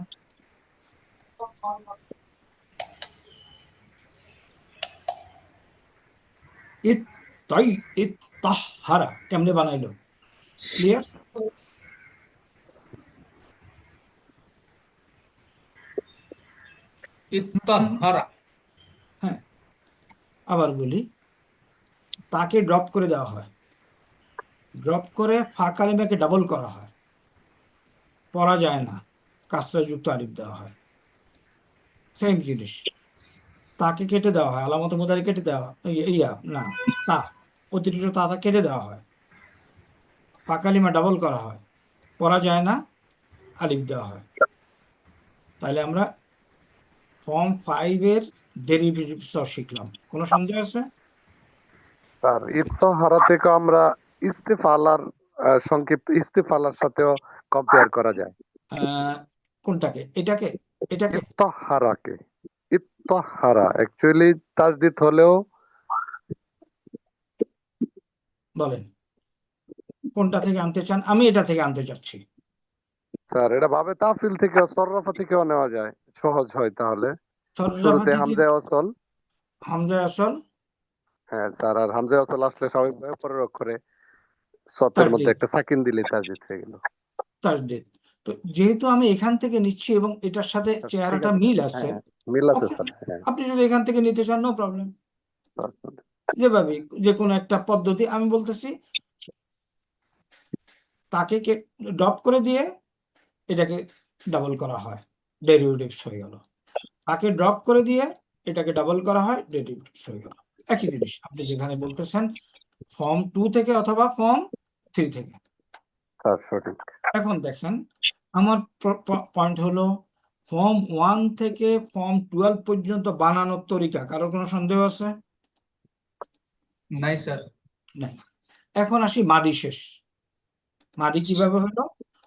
ইত্তাহহারা কেমনে বানাইলো? ক্লিয়ার? ইত্তাহহারা। হ্যাঁ, আবার বলি, তাকে ড্রপ করে দেওয়া হয়, ড্রপ করে ফা কালিমাকে ডাবল করা হয়, পড়া যায় না, কাসরা যুক্ত আলিফ দেওয়া হয়। সেম জিনিস। তাকে কেটে দেওয়া হয়, আলামত মুদারি কেটে দেওয়া, ইয়া না, তা অতিরিক্ত তাটা কেটে দেওয়া হয়, ফা কালিমা ডাবল করা হয়, পড়া যায় না, আলিফ দেওয়া হয়। তাহলে আমরা ফর্ম 5 এর ডেরিভেটিভস শিখলাম। কোনো সন্দেহ আছে? স্যার ইফতাহারা থেকে আমরা ইস্তেফালার সংক্ষিপ্ত ইস্তেফালার সাথেও কম্পেয়ার করা যায়। কোনটাকে? এটাকে? এটাকে? ইফতাহারাকে। ইফতাহারা অ্যাকচুয়ালি তাসদিদ হলেও বলেন কোনটা থেকে আনতে চান? আমি এটা থেকে আনতে চাচ্ছি। স্যার এটা ভাবে তাফিল থেকেও সররাফা থেকেও নেওয়া যায়, সহজ হয় তাহলে। সররাফা শুরুতে থেকে হামজা অসল। হামজা আসল হ্যাঁ স্যার, আর হামজা অসল আসলে স্বাভাবিকভাবে পরের অক্ষরে সতের মধ্যে তাসদিদ একটা সাকিন দিলে তাসদিদ হয়ে গেল। তাসদিদ। তো যেহেতু আমি এখান থেকে নিচ্ছি এবং এটার সাথে ঠিক চেহারাটা আছে, মিল আছে, হ্যাঁ মিল আছে ওকে, স্যার, হ্যাঁ। আপনি যদি এখান থেকে নিতে চান নো প্রবলেম। যেভাবে যে কোনো একটা পদ্ধতি আমি বলতেছি, তাকে ড্রপ করে দিয়ে এটাকে ডাবল করা হয়, ডেরিভেটিভস হয়ে গেল। তাকে ড্রপ করে দিয়ে এটাকে ডাবল করা হয়, ডেরিভেটিভস হয়ে গেল। একই জিনিস আপনি যেখানে বলতেছেন ফর্ম 2 থেকে অথবা ফর্ম 3 থেকে। স্যার সঠিক। এখন দেখেন আমার পয়েন্ট হলো ফর্ম 1 থেকে ফর্ম 12 পর্যন্ত বানানোর তরিকা কারোর কোনো সন্দেহ আছে? নাই স্যার। নাই। এখন আসি মাদি শেষ। মাদি কিভাবে হলো?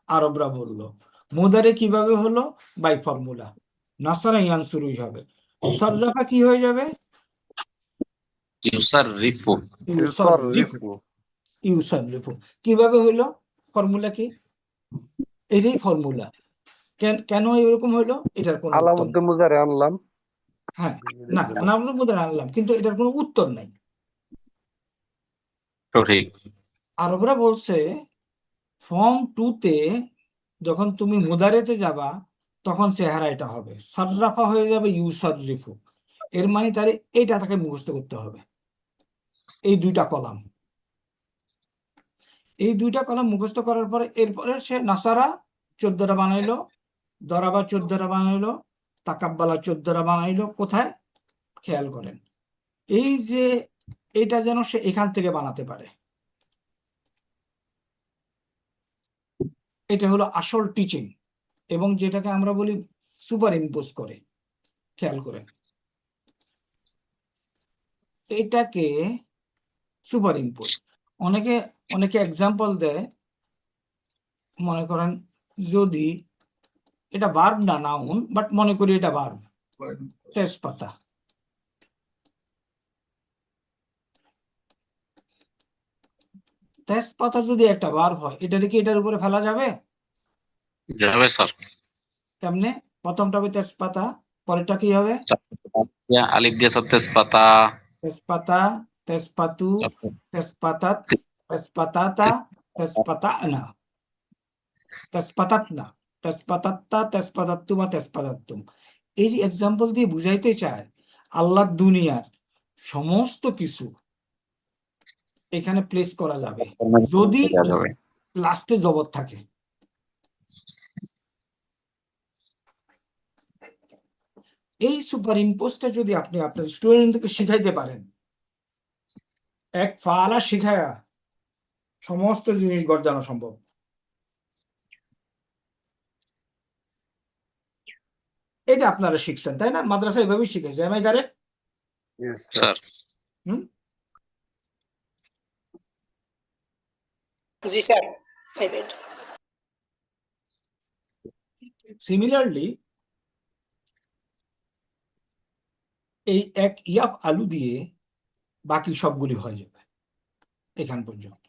আরবরা বললো। মুদারে কিভাবে হলো? By formula. নাসারা ইয়ানসুরুই হবে। সররাফা কি হয়ে যাবে? ইউসাররিফু। ইউসাররিফু। ইউসাররিফু কিভাবে হইলো? ফর্মুলা কি? এটাই ফর্মুলা। কেন এরকম হইলো? এটার কোনো উত্তর আলামুদ্দিন নেই। মুজারে আনলাম। হ্যাঁ, না আমরা মুদারে আনলাম, কিন্তু এটার কোনো উত্তর নাই। সঠিক। আরবরা বলছে ফর্ম 2 তে যখন তুমি মুদারেতে যাবা তখন চেহারা এটা হবে, সাররাফা হয়ে যাবে ইউসাররিফু। এর মানে তাহলে এইটা তাকে মুখস্থ করতে হবে, এই দুইটা কলাম। এই দুইটা কলাম মুখস্থ করার পরে এরপরে সে নাসারা 14টা বানাইলো, দরাবা 14টা বানাইলো, তাকাব্বালা 14টা বানাইলো। কোথায়? খেয়াল করেন, এই যে এটা যেন সে এখান থেকে বানাতে পারে। এটা হলো আসল টিচিং, এবং যেটাকে আমরা বলি সুপার ইম্পোজ করে। খেয়াল করেন, এটাকে সুপার ইম্পোজ। অনেকে অনেকে এক্সাম্পল দেয়, মনে করেন যদি এটা ভার্ব না নাউন, বাট মনে করি এটা ভার্ব, তেজপাতা। তেজপাতা যদি একটা ভার্ব হয়, এটাকে কি এটার উপরে ফেলা যাবে? যাবে স্যার। কেমনে? প্রথমটা হবে তেজপাতা, পরেরটা কি হবে? আলিফ দিয়ে স্যার তেজপাতা। তেজপাতা, তেজপাতু, তেজপাতাত, তেজপাতাতা, তেজপাতানা, তেজপাতাতনা, তেজপাতাত্তা, তেজপাতাত্তু বা তেজপাতাত্তুম। এই এক্সাম্পল দিয়ে বুঝাইতে চায় আল্লাহ দুনিয়ার সমস্ত কিছু এখানে প্লেস করা যাবে যদি যাবে। লাস্টে জবর থাকে। এই সুপার ইম্পোজটা যদি আপনি আপনার স্টুডেন্টকে শিখাইতে পারেন, এক ফালা শিখায়া সমস্ত জিনিস গড়ানো সম্ভব। এটা আপনারা শিখছেন তাই না? মাদ্রাসায় এভাবেই শিখেছে, এম আই কারেক্ট? স্যার হুম, জি স্যার। সিমিলারলি এই এক ইয়াফ আলু দিয়ে বাকি সবগুলি হয়ে যাবে এখান পর্যন্ত।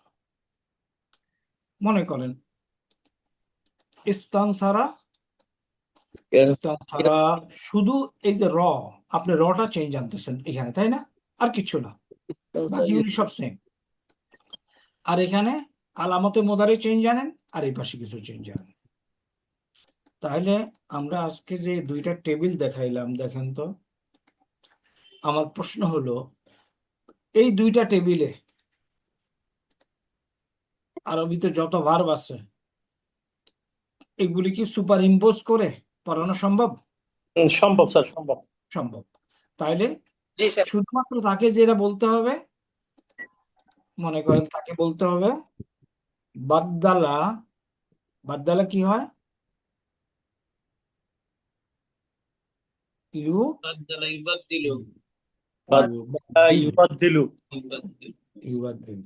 মনে করেন ইস্তানসারা, ইস্তানসারা শুধু এই যে র, আপনি রটা চেঞ্জ আনতেছেন এখানে তাই না? আর কিছু না, বাকিগুলি সব সেম। আর এখানে আলামতে মোদারে চেঞ্জ আনেন, আর এই পাশে কিছু চেঞ্জ আনেন। তাহলে আমরা আজকে যে দুইটা টেবিল দেখাইলাম, দেখেন তো। আমার প্রশ্ন হলো এই দুইটা টেবিলে আরবিতে যত ভার্ব আছে এগুলি কি সুপার ইম্পোজ করে পড়ানো সম্ভব? সম্ভব স্যার, সম্ভব। সম্ভব। তাইলে জি স্যার। শুধুমাত্র তাকে যেটা বলতে হবে, মনে করেন তাকে বলতে হবে বাদ্দালা। বাদ্দালা কি হয়? ইউ ইউবাদদিলু। ইউবাদদিলু। ইউবাদদিল।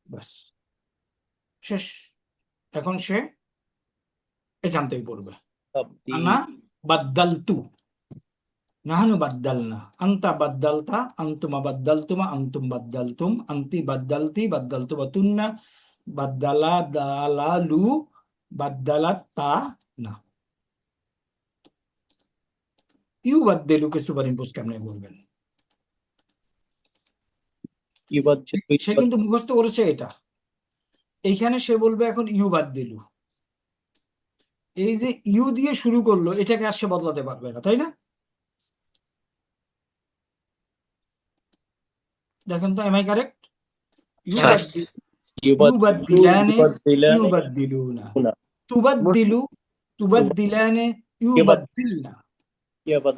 বাস, শেষ। এখন সে এখান থেকে পড়বে আনা বাদ্দালতু, নাহনু বাদ্দালনা, আন্তা বাদ্দালতা, আন্তুমা বাদ্দালতুমা, আন্তুম বাদ্দালতুম, আন্তি বাদ্দালতি, বাদ্দালতুমা তুন্না, বাদ্দালা দালালু, বাদ্দালাত তা না। ইউ বাদ্দেলুকে সুপার ইম্পোজ কেমনে বলবেন? সে কিন্তু মুখস্থ করেছে এটা, এইখানে সে বলবে এখন ইউ বাদ দিলু। এই যে ইউ দিয়ে শুরু করলো, এটাকে আর সে বদলাতে পারবে না, তাই না? দেখেন তো, এম আই কারেক্ট? স্যার ইউবাদ্দিলানে ইউবাদ্দিলুনা, তুবাদ্দিলু তুবাদ্দিলানে ইউবাদ্দিলনা,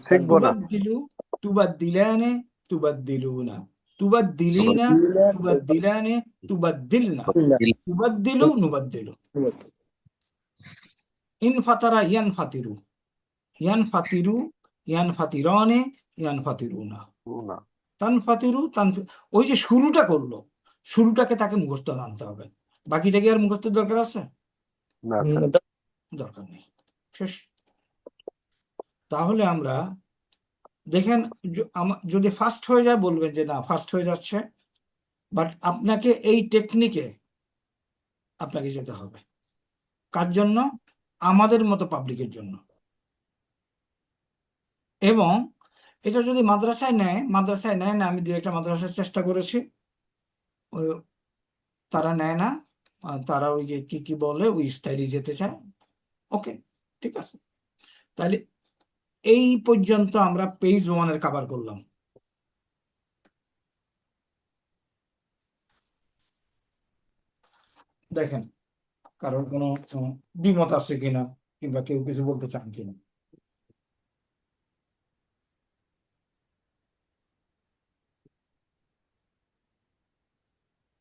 শিখবো না। তুবাদ্দিলু তুবাদ্দিলানে তুবাদ্দিলুনা, তুবাদ্দিলিনা তুবাদ্দিলানে তুবাদ্দিলনা, তুবাদ্দিলু নুবাদ্দিলু। ইনফাতারা ইয়ানফাতিরু, ইয়ানফাতিরু ইয়ানফাতিরানে ইয়ানফাতিরুনা, তানফাতিরু ওই যে শুরুটা করলো, শুরুটাকে তাকে মুখস্থ আনতে হবে। বাকিটা কি আর মুখস্থের দরকার আছে? দরকার নেই, শেষ। তাহলে আমরা দেখেন, যদি ফাস্ট হয়ে যায় বলবেন যে না ফাস্ট হয়ে যাচ্ছে, বাট আপনাকে এই টেকনিকে আপনাকে যেতে হবে। কার জন্য? আমাদের মতো পাবলিকের জন্য। এবং এটা যদি মাদ্রাসায় নেয় না, আমি দু একটা মাদ্রাসার চেষ্টা করেছি, তারা নেয় না, তারা ওই যে কি বলে ওই স্টাইলে যেতে চায়। ওকে, ঠিক আছে। তাহলে এই পর্যন্ত আমরা পেজ 1 কভার করলাম। দেখেন কারোর কোনো দ্বিমত আছে কিনা, কিংবা কেউ কিছু বলতে চান কিনা।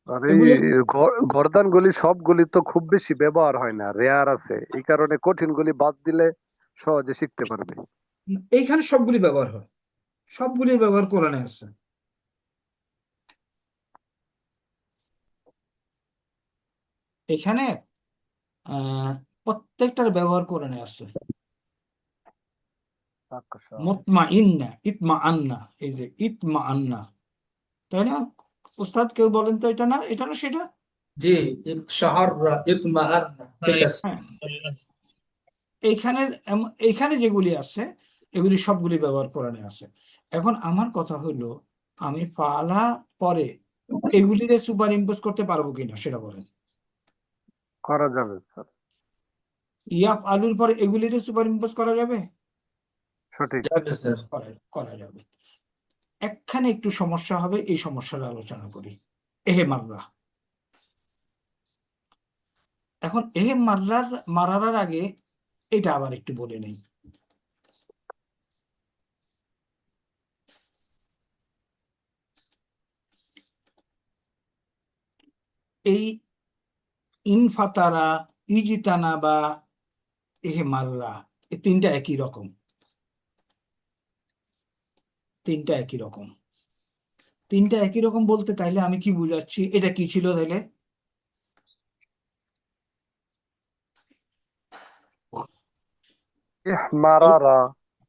আর এই গর্দান গুলি সবগুলি তো খুব বেশি ব্যবহার হয় না, রেয়ার আছে, এই কারণে কঠিন গুলি বাদ দিলে সহজে শিখতে পারবে। এইখানে সবগুলি ব্যবহার হয়, সবগুলির ব্যবহার কোরআনে আছে। এখানে প্রত্যেকটার ব্যবহার কোরআনে আছে। মুতমাইন্না, ইতমা আন্না, এই যে ইতমা আন্না, তাই না? উস্তাদ কেউ বলেন তো, এটা না সেটা? জি, শাহররা ইতমাআন্না, ঠিক আছে। এইখানে যেগুলি আছে এগুলি সবগুলি ব্যবহার কোরআনে আছে। এখন আমার কথা হলো, আমি ফালা পরে এগুলিরে সুপার ইম্পোজ করতে পারবো কিনা সেটা বলেন। করা যাবে স্যার, ইয়াফ আলুর পরে এগুলিরে সুপার ইম্পোজ করা যাবে? সঠিক, করা যাবে। একখানে একটু সমস্যা হবে, এই সমস্যার আলোচনা করি। এহে মাররা। এখন এহে মারার আগে এটা আবার একটু বলে নেই। এই ইনফাতারা, ইজিতানা বা এহে মাররা, এই তিনটা একই রকম, তিনটা একই রকম বলতে তাইলে আমি কি বুঝাচ্ছি? এটা কি ছিল তাইলে? মারারা।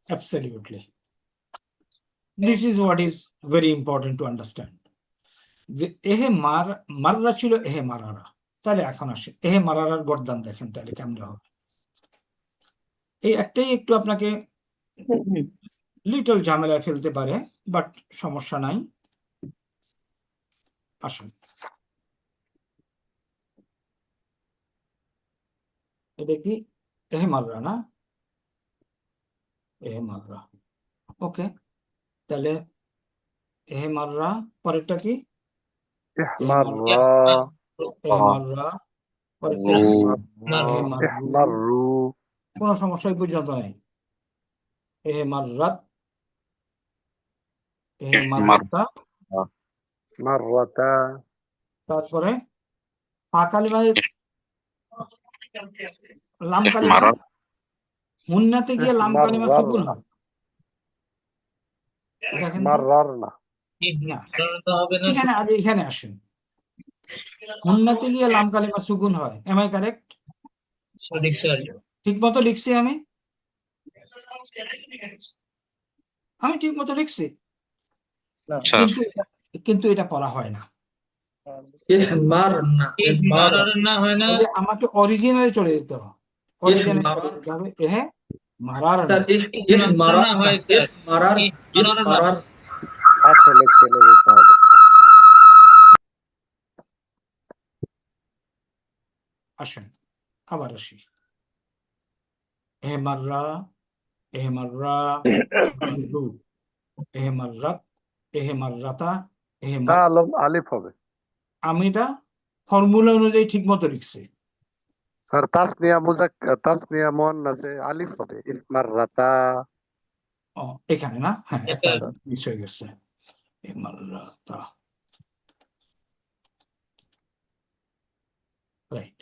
Absolutely. This is what is very important to understand. যে এহে মাররা ছিল এহে মারারা। তাহলে এখন আসে এহে মারারার গর্দান দেখেন তাহলে কেমন হবে। এই একটাই একটু আপনাকে লিটল ঝামেলায় ফেলতে পারে, বাট সমস্যা নাই। আসুন, এটা কি এহে মাররা না? এহে মাররা, ওকে। তাহলে এহে মাররা পরেরটা কি? কোন সমস্যা পর্যন্ত নেই। এহে মাররাত, এহে মাররাতা, তারপরে লাম কালিমা হুন্নাতে গিয়ে লাম কালিমা সুকুন হয়। দেখেন এখানে আসেন, হুন্নাতে গিয়ে লাম কালিমা সুকুন হয়। Am I correct? ঠিক মতো লিখছি আমি? আমি ঠিক মতো লিখছি, স্যার কিন্তু এটা পড়া হয় না। না হয় না। তাহলে আমাকে অরিজিনালে চলে যেতে হবে, অরিজিনালে চলে যেতে হবে। মারার না। না হয় স্যার, মারার না। আসলে চলে যেতে হবে। আসেন আবার আসি। মাররা, মাররা, মাররাত, মাররাতা, তা আলিফ হবে আমি এটা ফর্মুলা অনুযায়ী ঠিক মতো লিখছি। স্যার। তাসনিয়া মুয়ান্নাসে আলিফ হবে। ইসমাররাতা। এখানে না, হ্যাঁ একটা মিস হয়ে গেছে। মাররাতা, রাইট।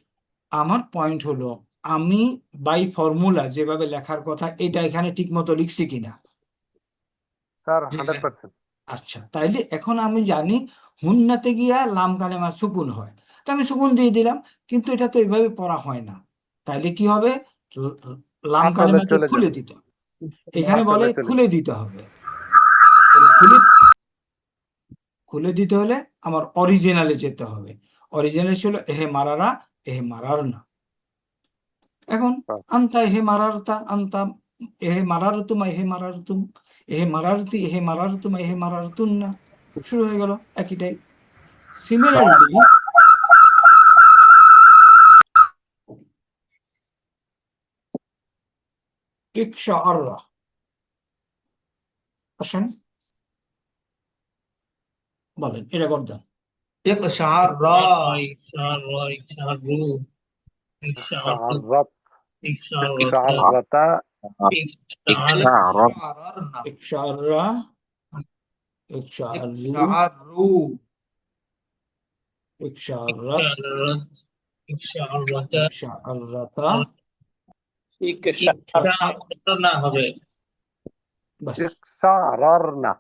আমার পয়েন্ট হলো আমি বাই ফর্মুলা যেভাবে লেখার কথা এটা এখানে ঠিক মতো লিখছি কিনা। স্যার 100%। আচ্ছা, তাইলে এখন আমি জানি হুন্নাতে গিয়া লাম কালেমা সুকুন হয়, তো আমি সুকুন দিয়ে দিলাম, কিন্তু এটা তো এইভাবে পড়া হয় না। তাইলে কি হবে, লাম আসলে কালেমাকে চলে খুলে যাবে। দিতে হবে। এখানে বলে আসলে চলে খুলে যাবে। দিতে হবে। খুলে দিতে হলে আমার অরিজিনালে যেতে হবে। অরিজিনাল ছিল মারারা, মারার না। এখন আন্তা মারারতা, আন্তা মারারতুম, মারারতুম, মারারতি, মারারতুম, মারারতুন না, শুরু হয়ে গেল একই টাইপ। সিমিলারলি ইকশাআররা, আসেন বলেন এটা করদাম। ইকশাআররাত, ইকশাআররাতা, ইকশাআররাতা, ইকশাআররা, ইকশাআররু, ইকশাআররাত, ইকশাআররাতা, না হবে। বাস ইকশাআরারনা।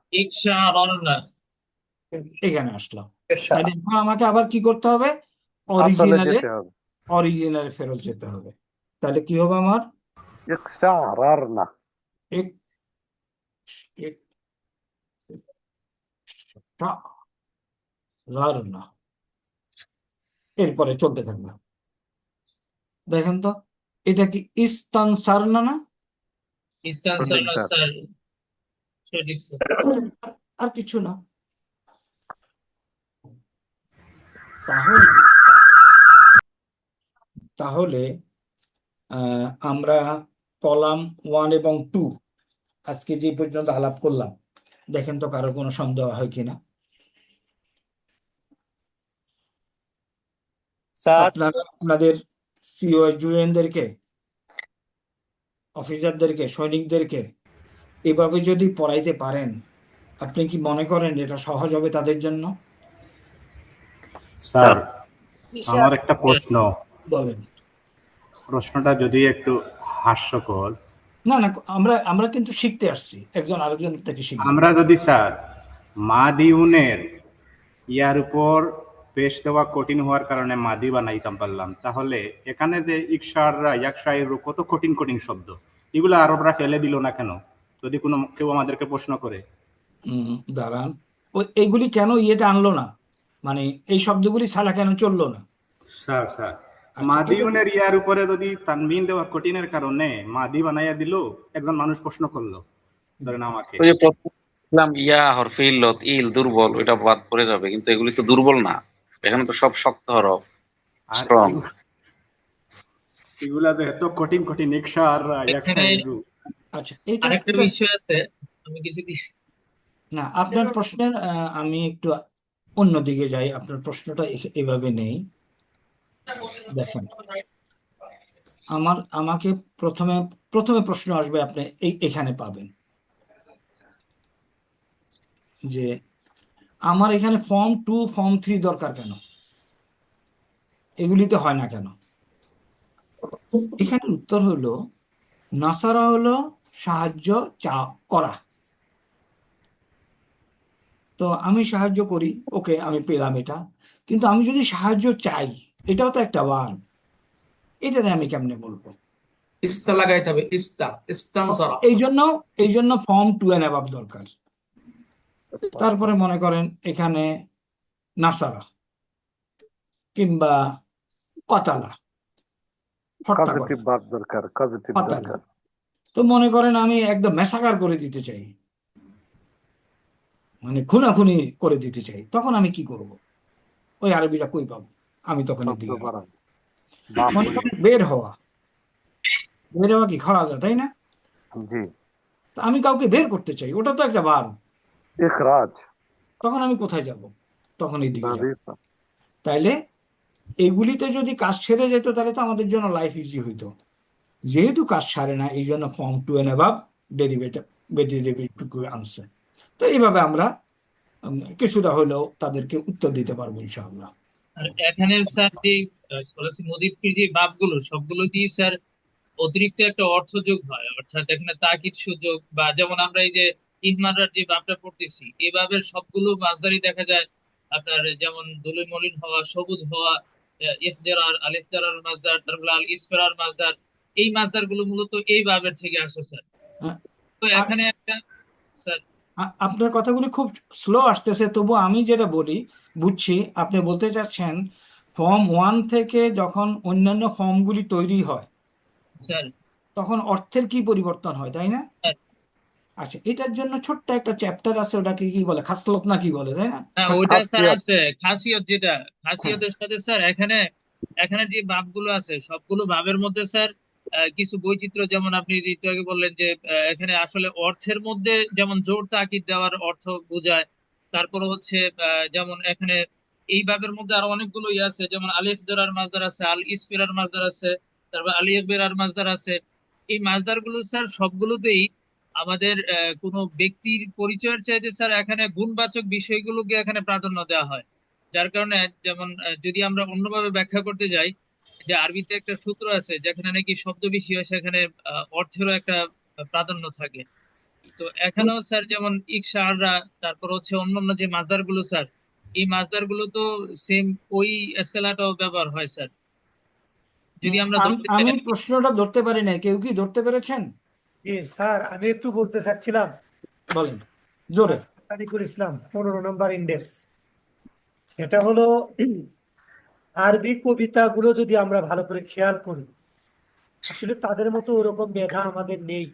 এখানে আসলাম। তাহলে এখন আমাকে আবার কি করতে হবে, আসলে অরিজিনালে, যেতে হবে। অরিজিনালে ফেরত যেতে হবে। তাহলে কি হবে আমার, ইকশাআরারনা। এক- এক- টা- রারনা। এরপরে চলতে থাকবে। দেখেন তো এটা কি ইস্তানসারনা না, সঠিক স্যার। আর কিছু না। তাহলে তাহলে আমরা কলাম 1 এবং 2 আজকে যে পর্যন্ত আলাপ করলাম, দেখেন তো কারো কোনো সন্দেহ হয় কিনা। স্যার আপনারা আপনাদের সিও জুনিয়রদেরকে, অফিসারদেরকে, সৈনিকদেরকে এভাবে যদি পড়াইতে পারেন, আপনি কি মনে করেন এটা সহজ হবে তাদের জন্য? স্যার আমার একটা প্রশ্ন, বলেন। প্রশ্নটা যদি একটু হাস্যকর। না না, আমরা আমরা কিন্তু শিখতে আসছি, একজন আরেকজন থেকে শিখবো। আমরা যদি স্যার মাদিউনের ইয়ার উপর পেশ দেওয়া কঠিন হওয়ার কারণে মাদি বানাইতাম পারলাম, তাহলে এখানে যে ইকশাররা, ইয়াকশাইরু কত কঠিন কঠিন শব্দ, এগুলো আরবরা ফেলে দিল না কেন, যদি কোনো কেউ আমাদেরকে প্রশ্ন করে। দাঁড়ান, এইগুলি কেন ইয়েটা আনলো না, মানে এই শব্দগুলি ছাড়া কেন চললো না? স্যার স্যার আচ্ছা, মাদিউনের ইয়ার উপরে যদি তানবিন দেওয়া কঠিনের কারণে মাদি বানাইয়া দিল, একজন মানুষ প্রশ্ন করলো, ধরেন আমাকে, ওই যে প্রথম বললাম ইয়া হরফে ইল্লত, ইল দুর্বল, ওইটা বাদ পড়ে যাবে, কিন্তু এগুলি তো দুর্বল না, এখানে তো সব শক্ত হরফ, আর স্ট্রং। এগুলা যে এত কঠিন কঠিন ইকশাররা, ইয়াকশাইরু। আচ্ছা, এটা আরেকটা বিষয় আছে, আমি কিছু না, আপনার প্রশ্নের আমি একটু অন্যদিকে যাই, আপনার প্রশ্নটা এভাবে নেই। দেখেন, আমাকে প্রথমে প্রথমে প্রশ্ন আসবে, আপনি এখানে পাবেন যে আমার এখানে ফর্ম 2 ফর্ম 3 দরকার কেন, এগুলিতে হয় না কেন? এখানে উত্তর হলো নাসারা হলো সাহায্য করা। তো আমি সাহায্য করি, ওকে আমি পেলাম এটা, কিন্তু আমি যদি সাহায্য চাই, এটাও তো একটা ওয়ার্ড, এটাতে আমি কেমনে বলবো? ইস্তা লাগাইতে হবে, ইস্তানসারা। এই জন্য ফর্ম 2 and above দরকার। তারপরে মনে করেন এখানে নাসারা কিংবা কতালা, হত্যা পজিটিভ করা, ভার্ব দরকার, পজিটিভ কতালা। দরকার। তো মনে করেন আমি একদম মেসাকার করে দিতে চাই, মানে খুনাখুনি করে দিতে চাই, তখন আমি কি করব? ওই আরবিটা কই পাবো? আমি তখন শব্দ এদিকে বাড়ান, ভাব মনে করেন বের হওয়া কি খরাজা, তাই না? জি, তো আমি কাউকে বের করতে চাই, ওটা তো একটা ভার্ব। ইখরাজ, তখন আমি কোথায় যাব? তখন এইদিকে যাব। বাদিতা। তাইলে এগুলিতে যদি কাজ সেরে যেত তাহলে তো আমাদের জন্য লাইফ ইজি হইতো। যেহেতু কাজ সারে না, এই জন্য ফর্ম 2 and above ডেরিভেটিভ আনছে। তো এইভাবে আমরা কিছুটা হলেও তাদেরকে উত্তর দিতে পারবো ইনশাআল্লাহ। আর এখানে স্যার যে সরাসরি মজিদফির যে বাবগুলো সবগুলো দিয়ে স্যার অতিরিক্ত একটা অর্থ যোগ হয়, অর্থাৎ এখানে তাকিদ সুযোগ, বা যেমন আমরা এই যে ইহমারার যে বাবটা পড়তেছি এই বাবের সবগুলো মাসদারই দেখা যায় আপনার, যেমন দুলুই মলিন হওয়া, সবুজ হওয়া, ইফজারার, আল ইফজারার মাসদার, তারপর আল ইসফারার মাসদার, এই মাসদার গুলো মূলত এই বাবের থেকে আসে স্যার। তো আর এখানে একটা স্যার, আপনার কথাগুলি খুব স্লো আসতেছে, তবু আমি যেটা বলি বুঝছি। আপনি বলতে চাচ্ছেন ফর্ম 1 থেকে যখন অন্যান্য ফর্মগুলি তৈরি হয় স্যার তখন অর্থের কি পরিবর্তন হয়, তাই না? স্যার, আচ্ছা, এটার জন্য ছোট্ট একটা চ্যাপ্টার আছে, ওটাকে কি বলে, খাসলত না কি বলে, তাই না? হ্যাঁ ওইটা স্যার খাসিয়াত, আছে খাসিয়ত, যেটা হ্যাঁ, খাসিয়তের সাথে স্যার এখানে এখানে যে ভাবগুলো আছে সবগুলো ভাবের মধ্যে স্যার কিছু বৈচিত্র্য, যেমন আপনি একটু আগে বললেন যে এখানে আসলে অর্থের মধ্যে যেমন জোর তাকিদ দেওয়ার অর্থ বোঝায়। তারপরে হচ্ছে যেমন এখানে এই ভাবের মধ্যে আরো অনেকগুলো ইয়ে আছে, যেমন আলিফ জেরার মাসদার আছে, আল ইসফিরার মাসদার আছে, তারপর আলী আকবরার মাসদার আছে। এই মাসদার গুলো স্যার সবগুলোতেই আমাদের কোনো ব্যক্তির পরিচয়ের চাইতে স্যার এখানে গুণবাচক বিষয়গুলোকে এখানে প্রাধান্য দেওয়া হয়। যার কারণে যেমন যদি আমরা অন্যভাবে ব্যাখ্যা করতে যাই, যে আরবিতে একটা সূত্র আছে যেখানে নাকি শব্দ বেশি হয় সেখানে অর্থেরও একটা প্রাধান্য থাকে। তো এখানেও স্যার যেমন ইকশাররা, তারপর হচ্ছে অন্যান্য যে মাসদার গুলো স্যার, এই মাসদার গুলো তো সেম ওই এসকেলাটাও ব্যবহার হয় স্যার, যদি আমরা ধরতে চাই আমি আর কি। প্রশ্নটা ধরতে পারি না, কেউ কি ধরতে পেরেছেন? জি স্যার, আমি একটু বলতে চাচ্ছিলাম। বলেন জোরে। তারিকুল ইসলাম, 15 নম্বর ইন্ডেক্স। সেটা হলো আরবি কবিতাগুলো যদি আমরা ভালো করে খেয়াল করি, আসলে তাদের মতো ওরকম মেধা আমাদের নেই,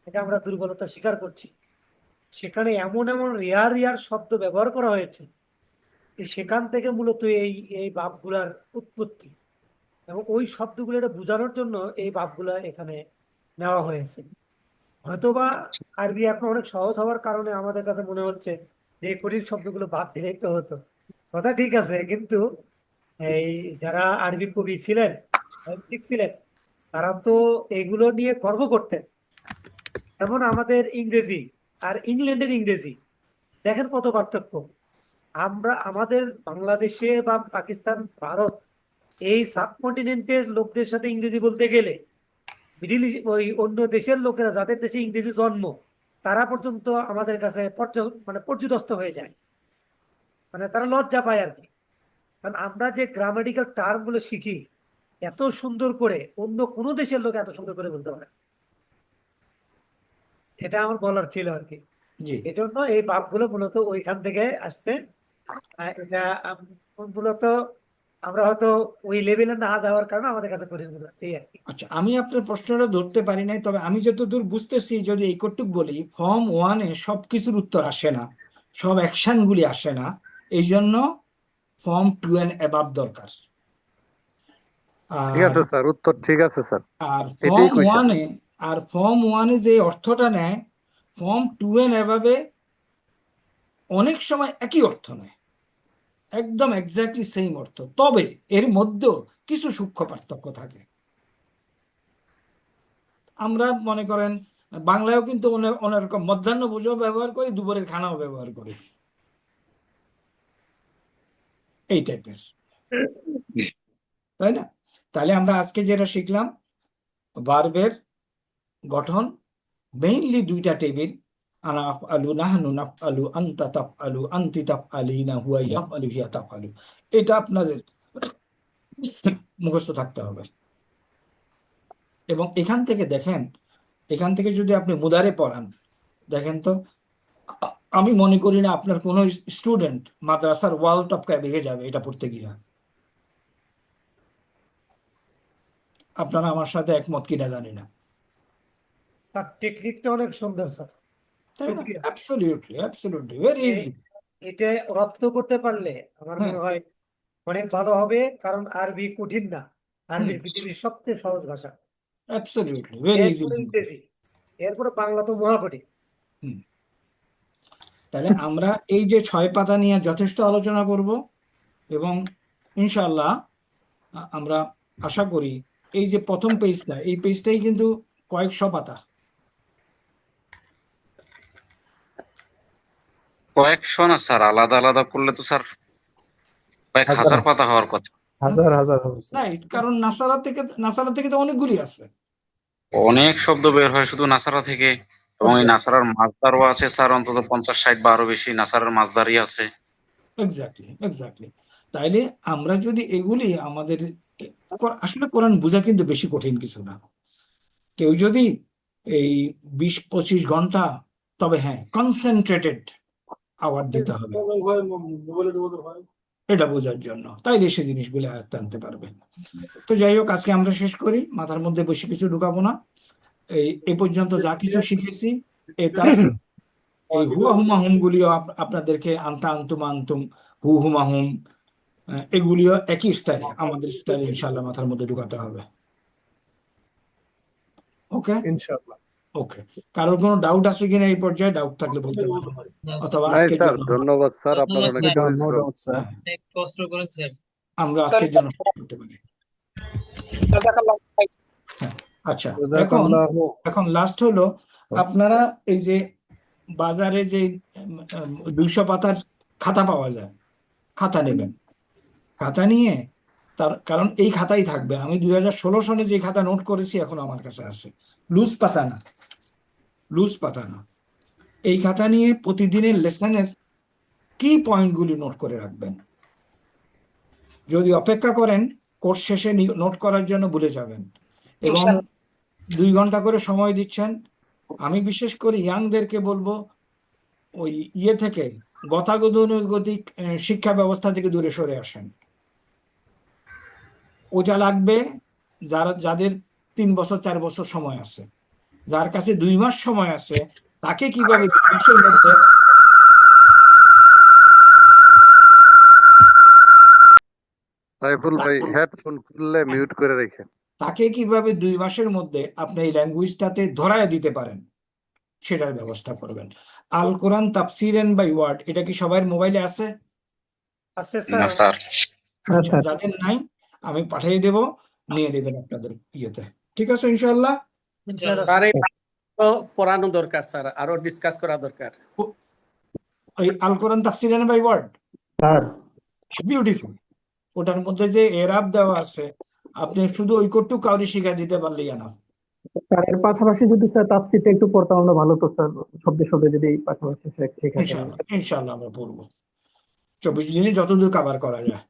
এটা আমরা দুর্বলতা স্বীকার করছি। সেখানে এমন এমন রেয়ার রেয়ার শব্দ ব্যবহার করা হয়েছে যে সেখান থেকে মূলত এই এই ভাবগুলার উৎপত্তি, এবং ওই শব্দগুলো এটা বোঝানোর জন্য এই ভাবগুলা এখানে নেওয়া হয়েছে। হয়তোবা আরবি এখন অনেক সহজ হওয়ার কারণে আমাদের কাছে মনে হচ্ছে যে এই কঠিন শব্দগুলো বাদ দিলেই তো হতো। কথা ঠিক আছে, কিন্তু এই যারা আরবি কবি ছিলেন, সাহিত্যিক ছিলেন, তারা তো এগুলো নিয়ে গর্ব করতেন। যেমন আমাদের ইংরেজি আর ইংল্যান্ডের ইংরেজি, দেখেন কত পার্থক্য। আমরা আমাদের বাংলাদেশে বা পাকিস্তান, ভারত, এই সাবকন্টিনেন্টের লোকদের সাথে ইংরেজি বলতে গেলে মিডিল ওই অন্য দেশের লোকেরা যাদের দেশে ইংরেজি জন্ম, তারা পর্যন্ত আমাদের কাছে মানে পর্যুদস্ত হয়ে যায়, মানে তারা লজ্জা পায় আর কি। কারণ আমরা যে গ্রামাটিক্যাল টার্ম গুলো শিখি এত সুন্দর করে অন্য কোনো দেশের লোক এত সুন্দর করে বলতে পারে। এটা আমার বলার ছিল আর কি। জি, এজন্য এই ভাবগুলো মূলত ওইখান থেকে আসছে। এটা মূলত আমরা হয়তো ওই লেভেলে না যাওয়ার কারণে আমাদের কাছে কঠিন মনে হচ্ছে আর কি। আচ্ছা, আমি আপনার প্রশ্নটা ধরতে পারি নাই, তবে আমি যতদূর বুঝতেছি, যদি এইটুক বলি, ফর্ম 1-এ সবকিছুর উত্তর আসে না, সব অ্যাকশন গুলি আসে না, এই জন্য ফর্ম 2 and above দরকার। ঠিক আর আছে স্যার, উত্তর ঠিক আছে স্যার, আর এটাই ফর্ম কইছেন। 1-এ যে অর্থটা নেয়, ফর্ম 2 and above-এ অনেক সময় একই অর্থ নেয়, একদম এক্স্যাক্টলি সেম অর্থ, তবে এর মধ্যেও কিছু সূক্ষ্ম পার্থক্য থাকে। আমরা মনে করেন বাংলায়ও কিন্তু অনেক রকম মধ্যাহ্ন ভোজও ব্যবহার করি, দুপুরের খানাও ব্যবহার করি, এই টাইপের, তাই না? তাহলে আমরা আজকে যেটা শিখলাম, ভার্বের গঠন মেইনলি দুইটা টেবিল, আনা আফআলু, নাহনু নাফআলু, আনতা তাফআলু, আনতি তাফআলিনা, হুয়া ইয়াফআলু, হিয়া তাফআলু। এটা আপনাদের মুখস্থ থাকতে হবে। এবং এখান থেকে দেখেন, এখান থেকে যদি আপনি মুদারে পড়ান, দেখেন তো, আমি মনে করি না আপনার কোনো স্টুডেন্ট মাদ্রাসার ওয়াল টপকায় ভেঙে যাবে এটা পড়তে গিয়ে। আপনারা আমার সাথে একমত কিনা জানি না, তার টেকনিকটা অনেক সুন্দর স্যার, তাই না? শুকরিয়া। Absolutely, absolutely, very easy. এটা রপ্ত করতে পারলে আমার হ্যাঁ, মনে হয় অনেক ভালো হবে, কারণ আরবি কঠিন না, আরবি পৃথিবীর সবচেয়ে সহজ ভাষা। Absolutely, very easy. এরপরে ইংরেজি, এরপরে বাংলা তো মহাকঠিন। তাহলে আমরা এই যে 6 পাতা নিয়ে যথেষ্ট আলোচনা করব, এবং ইনশাআল্লাহ আমরা আশা করি এই যে প্রথম পেজটা, এই পেজটাই কিন্তু কয়েকশো পাতা। কয়েকশো না স্যার, আলাদা আলাদা করলে তো স্যার কয়েক হাজার পাতা হওয়ার কথা। হাজার হাজার হবে স্যার। রাইট, কারণ নাসারা থেকে তো অনেকগুলি আছে। অনেক শব্দ বের হয় শুধু নাসারা থেকে, এবং এই নাসারার মাছদারও আছে স্যার, অন্তত 50-60 বা আরো বেশি নাসারার মাছদারই আছে। এক্স্যাক্টলি। তাইলে আমরা যদি এগুলি আমাদের, আসলে কোরআন বোঝা কিন্তু বেশি কঠিন কিছু না। কেউ যদি এই 20-25 ঘন্টা, তবে হ্যাঁ কনসেন্ট্রেটেড আওয়ার দিতে হবে এটা বোঝার জন্য, তাইলে সে জিনিসগুলো আয়ত্তে আনতে পারবে। তো যাই হোক, আজকে আমরা শেষ করি, মাথার মধ্যে বেশি কিছু ঢুকাবো না। এই পর্যন্ত যা কিছু শিখেছি, এটা এই হুয়া হুমা হুম গুলিও আপনাদেরকে আনতা আন্তুম আন্তুম, হু হুমা হুম, এগুলিও একই স্টাইলে, আমাদের স্টাইলে ইনশাল্লাহ মাথার মধ্যে ঢুকাতে হবে। ওকে, ইনশাআল্লাহ। ওকে। কারোর কোনো ডাউট আছে কিনা এই পর্যায়ে? ডাউট থাকলে বলতে পারেন, অথবা নাই আজকের স্যার, জন্য ধন্যবাদ স্যার, আপনার ধন্যবাদ অনেক স্যার, পরিশ্রম। হ্যাঁ, অনেক কষ্ট করেছেন। আমরা আজকের জন্য শেষ করতে পারি। হ্যাঁ, আচ্ছা, জাযাকাল্লাহু। এখন লাস্ট হলো, আপনারা এই যে বাজারে যে 200 পাতার খাতা পাওয়া যায়, খাতা নেবেন। খাতা নিয়ে কারণ এই খাতাই থাকবে, আমি 2016 সনে যে খাতা নোট করেছি এখন আমার কাছে আছে, লুজ পাতা না, লুজ পাতা না। এই খাতা নিয়ে প্রতিদিনের লেসনের কি পয়েন্টগুলি নোট করে রাখবেন। যদি অপেক্ষা করেন কোর্স শেষে নোট করার জন্য ভুলে যাবেন, এবং 2 ঘন্টা করে সময় দিচ্ছেন। আমি বিশেষ করে ইয়াংদেরকে বলবো, ওই থেকে গতাগতিক শিক্ষা ব্যবস্থা থেকে দূরে সরে আসেন। ওটা লাগবে যাদের 3 বছর 4 বছর সময় আছে। যার কাছে 2 মাস সময় আছে, তাকে কিভাবে 2 মাসের মধ্যে, সাইফুল ভাই হেডফোন খুললে মিউট করে রেখে, তাকে কিভাবে 2 মাসের মধ্যে আপনি এই ল্যাঙ্গুয়েজটাতে ধরায় দিতে পারেন সেটার ব্যবস্থা করবেন। আল কোরআন তাফসিরান বাই ওয়ার্ড, এটা কি সবার মোবাইলে আছে? আছে না স্যার। স্যার। আচ্ছা, যাদের নাই আমি পাঠিয়ে দেব, নিয়ে নেবেন আপনাদের ইয়েতে। ঠিক আছে ইনশাআল্লাহ। ইনশাআল্লাহ স্যার স্যার। এই পড়ানো দরকার স্যার, আরো ডিসকাস করা দরকার। ওই আল কোরআন তাফসিরান বাই ওয়ার্ড, স্যার বিউটিফুল। ওটার মধ্যে যে এরাব দেওয়া আছে, আপনি শুধু ওই কোটটু কাউরি শিখা দিতে পারলেই না। স্যার এর পাশাপাশি যদি স্যার তাফসীরটা একটু পড়তাম আমরা ভালো তো স্যার, শব্দে শব্দে যদি পাশাপাশি শেখা যায়। ইনশাআল্লাহ আমরা পড়বো 24 দিনে যতদূর কভার করা যায়।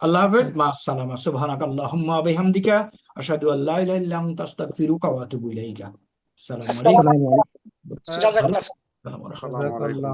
আল্লাহ হাফেজ, মা আসসালামা, সুবহানাকাল্লাহুম্মা ওয়া বিহামদিকা, আশহাদু আল্লা ইলাহা ইল্লা আনতা, আস্তাগফিরুকা ওয়া আতুবু ইলাইকা। আসসালামু আলাইকুম। আসসালামু আলাইকুম। আসসালামু আলাইকুম। জাযাকাল্লাহ।